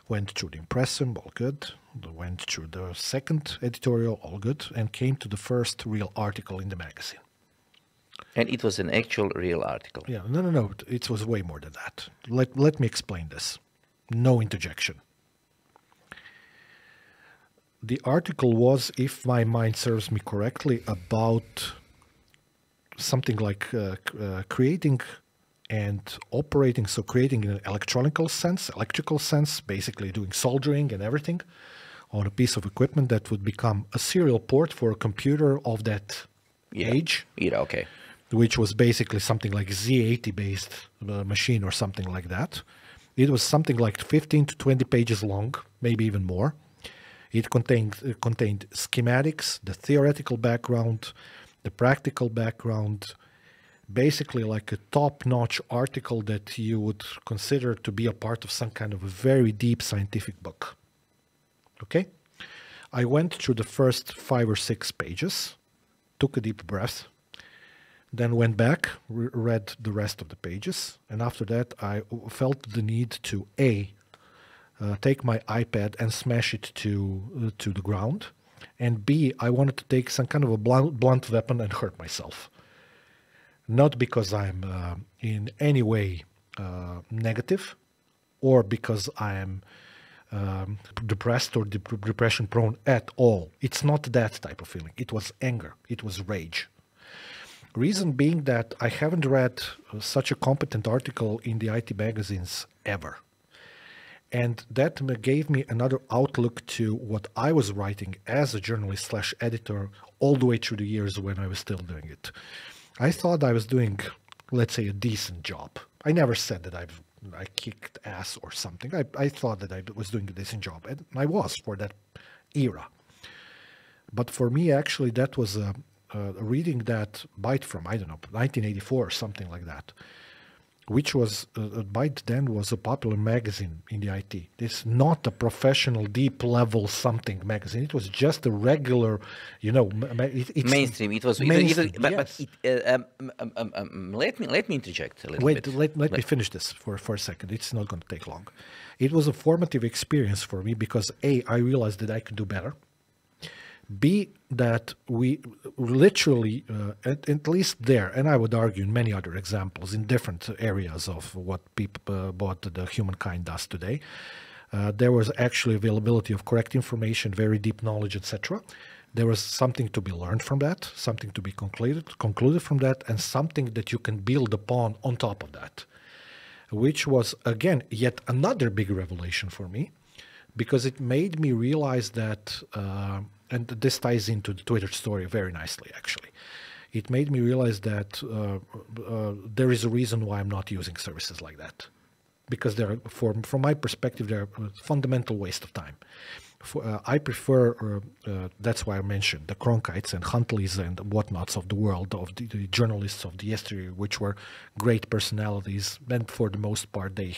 Went through the impressum, all good. Went through the second editorial, all good, and came to the first real article in the magazine. And it was an actual real article. Yeah, no. It was way more than that. Let me explain this. No interjection. the article was, if my mind serves me correctly, about something like creating and operating, so creating in an electrical sense, basically doing soldering and everything on a piece of equipment that would become a serial port for a computer of that age. Yeah, okay. Which was basically something like Z80 based machine or something like that. It was something like 15 to 20 pages long, maybe even more. It contained schematics, the theoretical background, the practical background, basically like a top-notch article that you would consider to be a part of some kind of a very deep scientific book. Okay? I went through the first 5 or 6 pages, took a deep breath, then went back, read the rest of the pages, and after that I felt the need to take my iPad and smash it to the ground, and B, I wanted to take some kind of a blunt weapon and hurt myself. Not because I'm in any way negative, or because I am depressed or depression prone at all. It's not that type of feeling. It was anger. It was rage. Reason being that I haven't read such a competent article in the IT magazines ever. And that gave me another outlook to what I was writing as a journalist / editor all the way through the years when I was still doing it. I thought I was doing, let's say, a decent job. I never said that I kicked ass or something. I thought that I was doing a decent job, and I was for that era. But for me, actually, that was reading that bite from, I don't know, 1984 or something like that, which was, Byte then was a popular magazine in the IT. It's not a professional, deep-level something magazine. It was just a regular, it's mainstream. It was mainstream, but yes. Let me interject a little Wait, bit. let me finish this for a second. It's not going to take long. It was a formative experience for me because A, I realized that I could do better. B, that we literally, at least there, and I would argue in many other examples in different areas of what the humankind does today, there was actually availability of correct information, very deep knowledge, etc. There was something to be learned from that, something to be concluded from that, and something that you can build upon on top of that, which was, again, yet another big revelation for me, because it made me realize that, and this ties into the Twitter story very nicely, actually. It made me realize that there is a reason why I'm not using services like that. Because from my perspective, they're a fundamental waste of time. I prefer, that's why I mentioned the Cronkites and Huntleys and whatnots of the world, of the journalists of the yesteryear, which were great personalities, and for the most part, they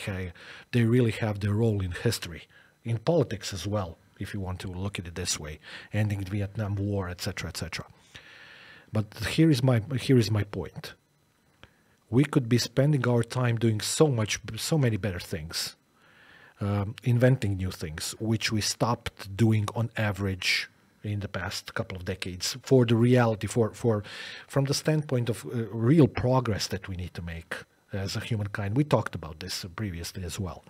really have their role in history. In politics as well, if you want to look at it this way, ending the Vietnam War, etc., etc. But here is my point. We could be spending our time doing so many better things, inventing new things, which we stopped doing on average in the past couple of decades. For the reality, from the standpoint of real progress that we need to make as a humankind. We talked about this previously as well.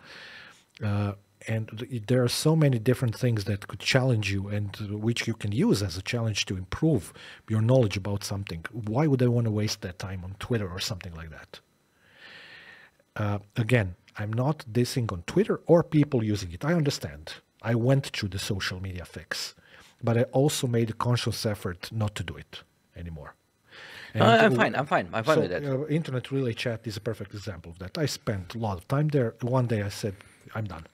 And there are so many different things that could challenge you and which you can use as a challenge to improve your knowledge about something. Why would I want to waste that time on Twitter or something like that? Again, I'm not dissing on Twitter or people using it. I understand. I went through the social media fix, but I also made a conscious effort not to do it anymore. And I'm fine with that. Internet Relay Chat is a perfect example of that. I spent a lot of time there. One day I said, I'm done.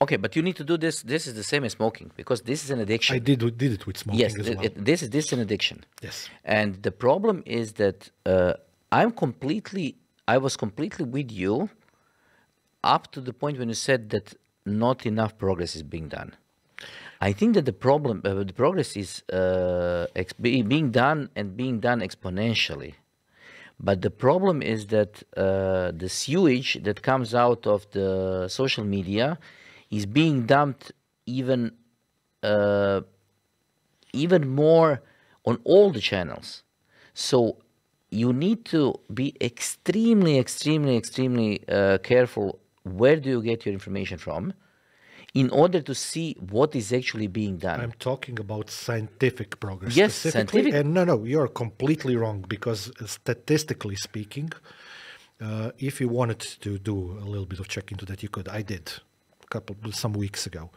Okay, but you need to do this. This is the same as smoking because this is an addiction. I did it with smoking as well. This is an addiction. Yes. And the problem is that I was completely with you up to the point when you said that not enough progress is being done. I think that the progress is being done exponentially. But the problem is that the sewage that comes out of the social media is being dumped even more on all the channels. So you need to be extremely careful. Where do you get your information from? in order to see what is actually being done. I'm talking about scientific progress Yes, specifically. scientific. And no, you're completely wrong, because statistically speaking, if you wanted to do a little bit of check into that, you could. I did some weeks ago.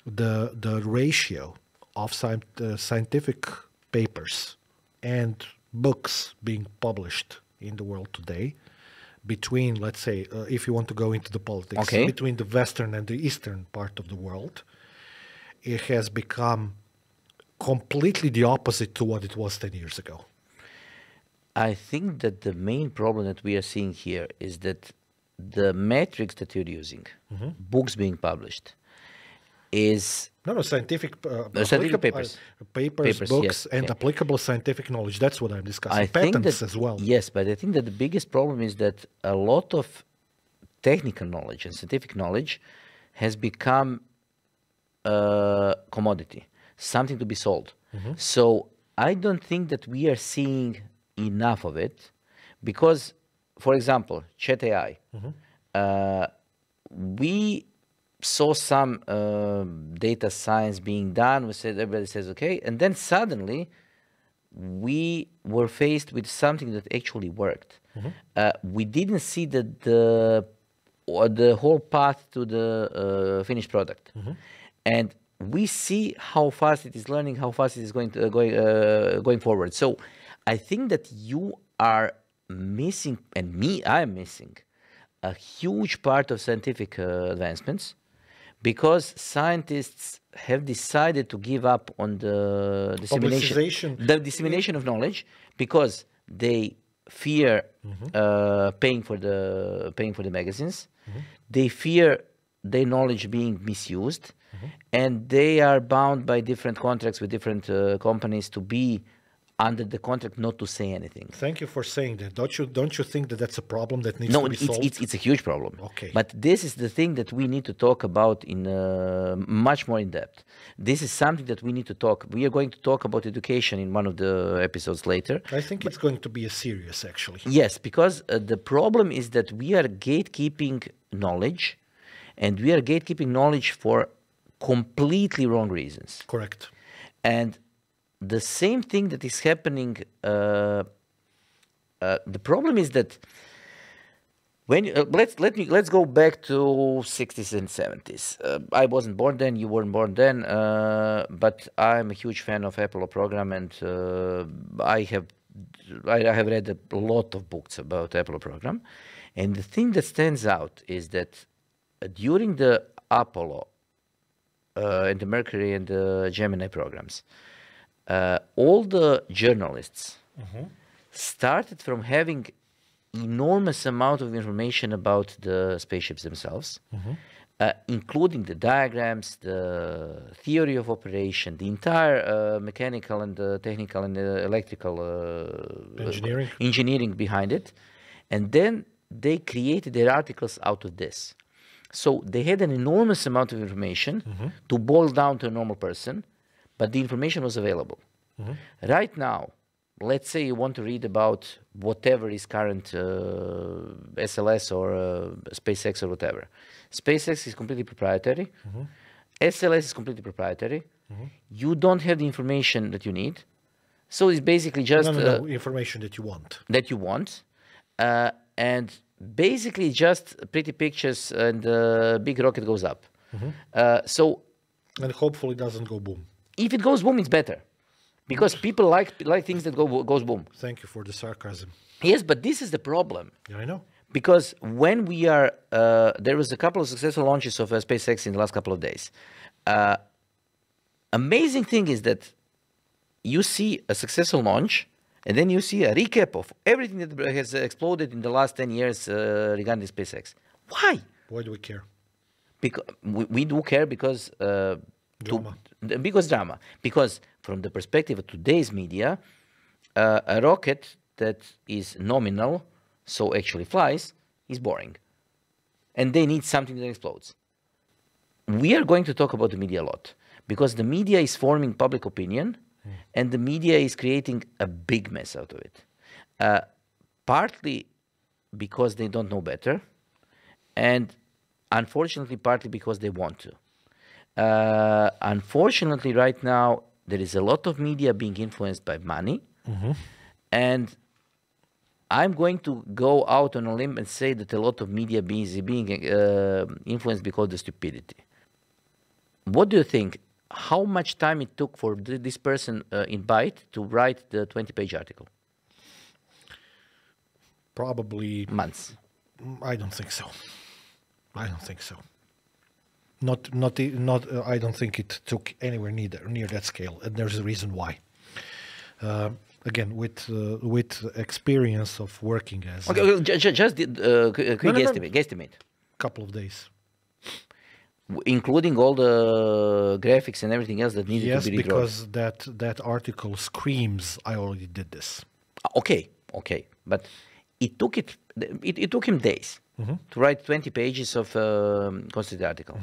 The ratio of scientific papers and books being published in the world today between, let's say, if you want to go into the politics, Okay. between the Western and the Eastern part of the world, it has become completely the opposite to what it was 10 years ago. I think that the main problem that we are seeing here is that the metrics that you're using, books being published, is No, scientific, scientific papers. Papers, Papers, books, yes, and okay. applicable scientific knowledge. That's what I'm discussing. I think Patents that, as well. Yes, but I think that the biggest problem is that a lot of technical knowledge and scientific knowledge has become a commodity, something to be sold. So I don't think that we are seeing enough of it, because, for example, Chat AI, we saw some data science being done. We said, everybody says okay, and then suddenly we were faced with something that actually worked. We didn't see that the whole path to the finished product, and we see how fast it is learning, how fast it is going forward. So I think that you are missing, and I am missing, a huge part of scientific advancements, because scientists have decided to give up on the dissemination of knowledge, because they fear paying for the magazines. They fear their knowledge being misused, and they are bound by different contracts with different companies to be under the contract not to say anything. Thank you for saying that. Don't you think that that's a problem that needs No, to be solved? it's a huge problem. Okay. But this is the thing that we need to talk about in much more in depth. This is something that we need to talk. We are going to talk about education in one of the episodes later. I think it's going to be a serious, actually. Yes, because the problem is that we are gatekeeping knowledge, and we are gatekeeping knowledge for completely wrong reasons. Correct. And the same thing that is happening, the problem is that when let's go back to 60s and 70s. I wasn't born then, you weren't born then, but I'm a huge fan of Apollo program, and I have read a lot of books about Apollo program, and the thing that stands out is that during the Apollo and the Mercury and the Gemini programs, all the journalists started from having enormous amount of information about the spaceships themselves, including the diagrams, the theory of operation, the entire mechanical and technical and electrical engineering behind it. And then they created their articles out of this. So they had an enormous amount of information to boil down to a normal person, but the information was available. Right now, let's say you want to read about whatever is current SLS or SpaceX or whatever. SpaceX is completely proprietary. SLS is completely proprietary. You don't have the information that you need. So it's basically just... No, information that you want. That you want. And basically just pretty pictures, and the big rocket goes up. And hopefully it doesn't go boom. If it goes boom, it's better, because people like things that goes boom. Thank you for the sarcasm. Yes, but this is the problem. Yeah, I know. Because when we are, there was a couple of successful launches of SpaceX in the last couple of days. Amazing thing is that you see a successful launch, and then you see a recap of everything that has exploded in the last 10 years regarding SpaceX. Why? Why do we care? Because we do care because... Drama. Because from the perspective of today's media, a rocket that is nominal, so actually flies, is boring. And they need something that explodes. We are going to talk about the media a lot, because the media is forming public opinion, and the media is creating a big mess out of it. Partly because they don't know better, and Unfortunately, partly because they want to. Unfortunately, right now, there is a lot of media being influenced by money. And I'm going to go out on a limb and say that a lot of media is being influenced because of stupidity. What do you think? How much time it took for this person in Byte to write the 20-page article? Probably Months. I don't think so. I don't think so. Not. I don't think it took anywhere near that scale, and there's a reason why. Again, with experience of working as Okay, well, just quick No. guesstimate. Couple of days. Including all the graphics and everything else that needed Yes, to be redrawn. because that article screams, I already did this. Okay, but it took it took him days to write 20 pages of content article.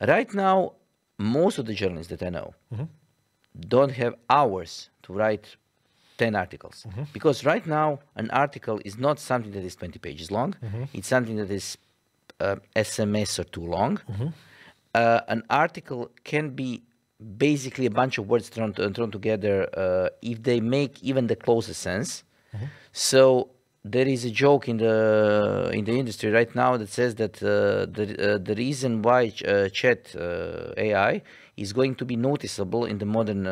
Right now, most of the journalists that I know don't have hours to write 10 articles, because right now an article is not something that is 20 pages long. It's something that is SMS or too long. An article can be basically a bunch of words thrown together if they make even the closest sense. So there is a joke in the industry right now that says that the reason why chat AI is going to be noticeable in the modern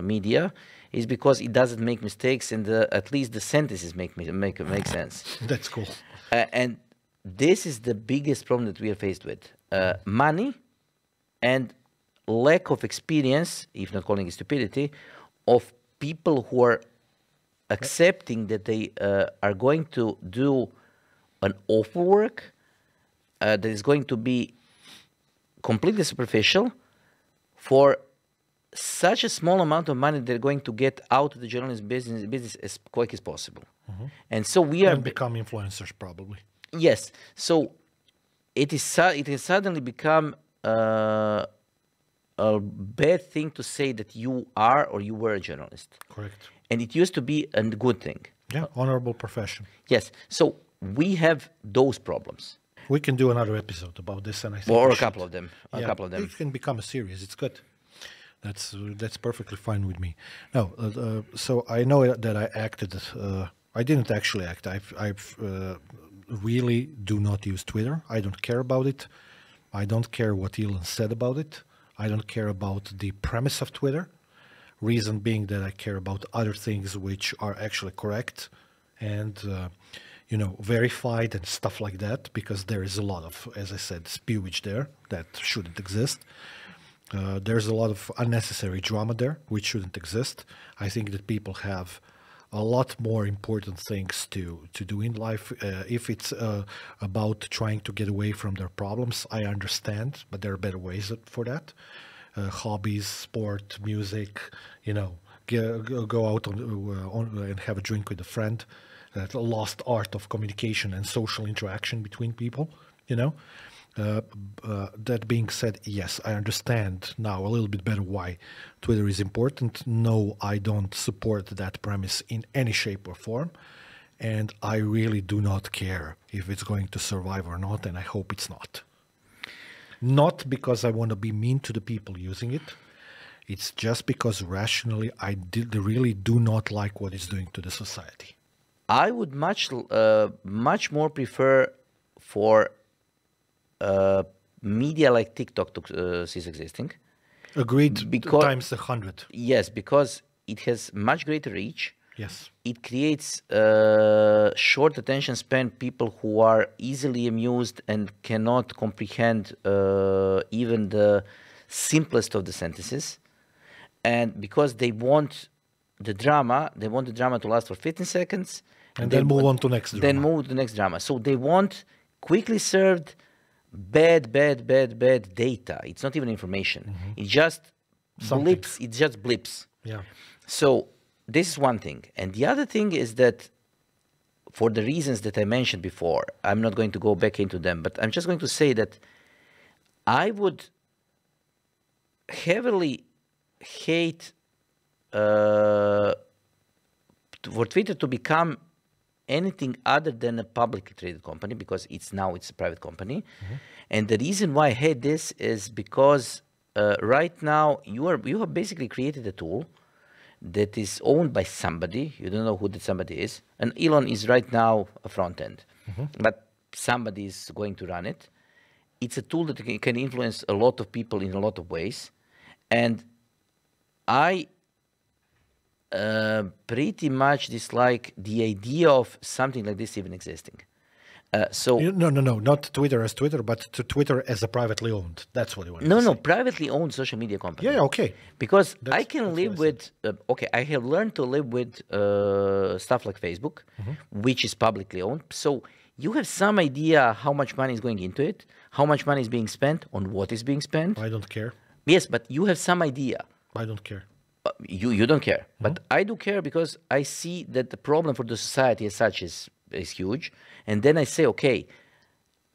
media is because it doesn't make mistakes, and at least the sentences make sense. That's cool. And this is the biggest problem that we are faced with: money and lack of experience, if not calling it stupidity, of people who are accepting that they are going to do an awful work that is going to be completely superficial for such a small amount of money they're going to get out of the journalism business as quick as possible. And so we are... And become influencers, probably. Yes. So it has suddenly become a bad thing to say that you are or you were a journalist. Correct. And it used to be a good thing. Yeah, honorable profession. Yes. So we have those problems. We can do another episode about this, and I think Or a couple of them. A couple of them. It can become a series. It's good. That's perfectly fine with me. No, so I know that I acted. I didn't actually act. I've really do not use Twitter. I don't care about it. I don't care what Elon said about it. I don't care about the premise of Twitter. Reason being that I care about other things which are actually correct and verified and stuff like that, because there is a lot of, as I said, spewage there that shouldn't exist. There's a lot of unnecessary drama there which shouldn't exist. I think that people have a lot more important things to do in life. If it's about trying to get away from their problems, I understand, but there are better ways for that. Hobbies, sport, music, go out and have a drink with a friend. That lost art of communication and social interaction between people, That being said, yes, I understand now a little bit better why Twitter is important. No, I don't support that premise in any shape or form. And I really do not care if it's going to survive or not, and I hope it's not. Not because I want to be mean to the people using it. It's just because rationally I really do not like what it's doing to the society. I would much more prefer for media like TikTok to cease existing. Agreed. Times 100. Yes, because it has much greater reach. Yes. It creates short attention span, people who are easily amused and cannot comprehend even the simplest of the sentences. And because they want the drama to last for 15 seconds. And then move on to next drama. Then move to the next drama. So they want quickly served bad data. It's not even information. It just blips. It just blips. Yeah. So this is one thing. And the other thing is that for the reasons that I mentioned before, I'm not going to go back into them, but I'm just going to say that I would heavily hate for Twitter to become anything other than a publicly traded company because it's a private company. And the reason why I hate this is because right now you have basically created a tool that is owned by somebody. You don't know who that somebody is. And Elon is right now a front end, but somebody is going to run it. It's a tool that can influence a lot of people in a lot of ways. And I pretty much dislike the idea of something like this even existing. No, not Twitter as Twitter, but to Twitter as a privately owned. That's what you want to say. No, privately owned social media company. Yeah, okay. Because I can live with, I have learned to live with stuff like Facebook, which is publicly owned. So you have some idea how much money is going into it, how much money is being spent, on what is being spent. I don't care. Yes, but you have some idea. I don't care. You don't care. But I do care because I see that the problem for the society as such is huge. And then I say, okay,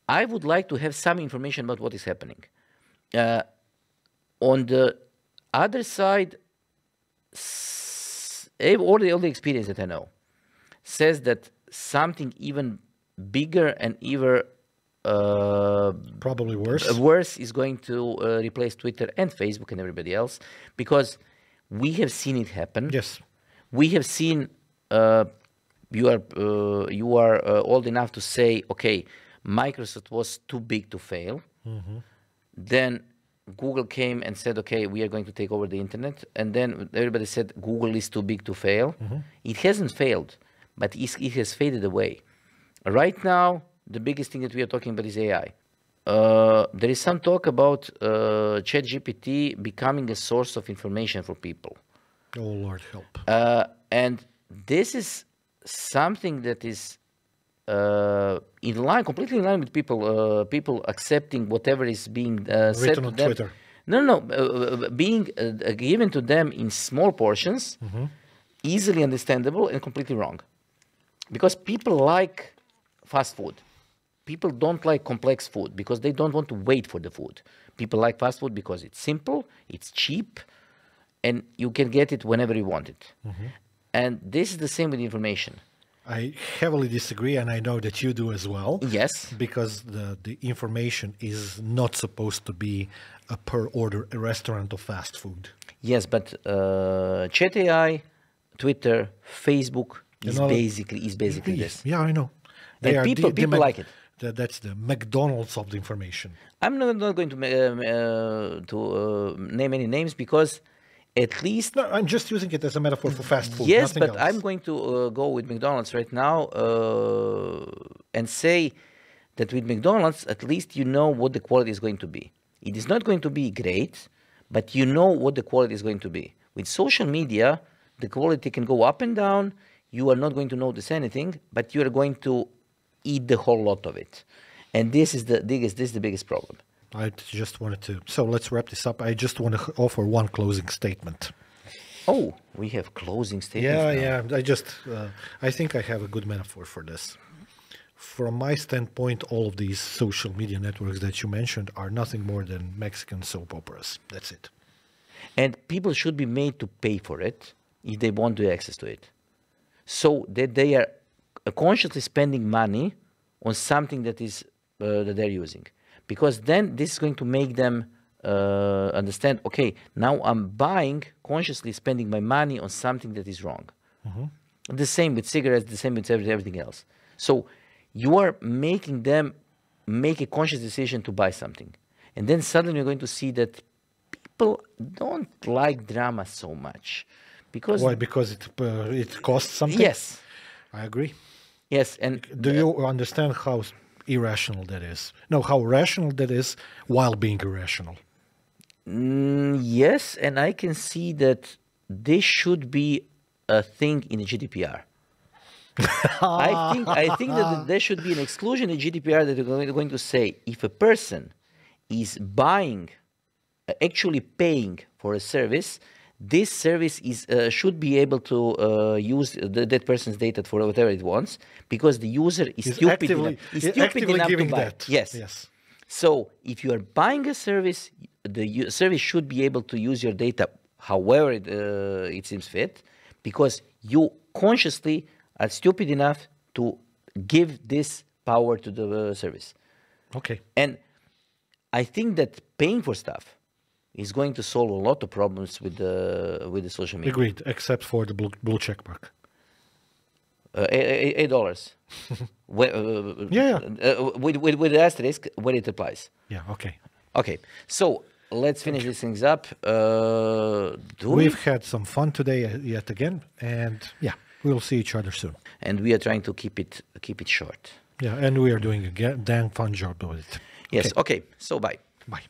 I would like to have some information about what is happening. On the other side, all the experience that I know says that something even bigger and even probably worse is going to replace Twitter and Facebook and everybody else, because we have seen it happen. Yes, we have seen. You are old enough to say, okay, Microsoft was too big to fail. Then Google came and said, okay, we are going to take over the internet. And then everybody said Google is too big to fail. It hasn't failed, but it has faded away. Right now, the biggest thing that we are talking about is AI. There is some talk about ChatGPT becoming a source of information for people. Oh, Lord help. And this is something that is completely in line with people accepting whatever is being said to them. Twitter. Being given to them in small portions, easily understandable and completely wrong. Because people like fast food. People don't like complex food because they don't want to wait for the food. People like fast food because it's simple, it's cheap, and you can get it whenever you want it. And this is the same with information. I heavily disagree, and I know that you do as well. Yes. Because the information is not supposed to be a per order restaurant of fast food. Yes, but Chat AI, Twitter, Facebook is basically this. Yeah, I know. And people like it. That's the McDonald's of the information. I'm not going to name any names because at least... No, I'm just using it as a metaphor for fast food. Yes, but else. I'm going to go with McDonald's right now and say that with McDonald's, at least you know what the quality is going to be. It is not going to be great, but you know what the quality is going to be. With social media, the quality can go up and down. You are not going to notice anything, but you are going to eat the whole lot of it. And this is the biggest problem. I just wanted to... So let's wrap this up. I just want to offer one closing statement. Oh, we have closing statements now. Yeah. I think I have a good metaphor for this. From my standpoint, all of these social media networks that you mentioned are nothing more than Mexican soap operas. That's it. And people should be made to pay for it if they want to have access to it. So that they are consciously spending money on something that is that they're using. Because then this is going to make them understand, okay, now I'm consciously spending my money on something that is wrong. The same with cigarettes, the same with everything else. So you are making them make a conscious decision to buy something. And then suddenly you're going to see that people don't like drama so much. Because why? Because it costs something? Yes. I agree. Yes. And do you understand how irrational that is? No, how rational that is while being irrational. Yes, and I can see that this should be a thing in the GDPR. I think that there should be an exclusion in GDPR that they're going to say if a person is buying, actually paying for a service, this service should be able to use that person's data for whatever it wants, because the user is stupid enough to buy it. Yes. So if you are buying a service, the service should be able to use your data however it seems fit, because you consciously are stupid enough to give this power to the service. Okay. And I think that paying for stuff is going to solve a lot of problems with the social media. Agreed, except for the blue check mark. $8. With the asterisk when it applies. Yeah, okay. Okay, so let's finish these things up. We've had some fun today yet again, and yeah, we'll see each other soon. And we are trying to keep it short. Yeah, and we are doing a damn fun job with it. Yes, okay, so bye. Bye.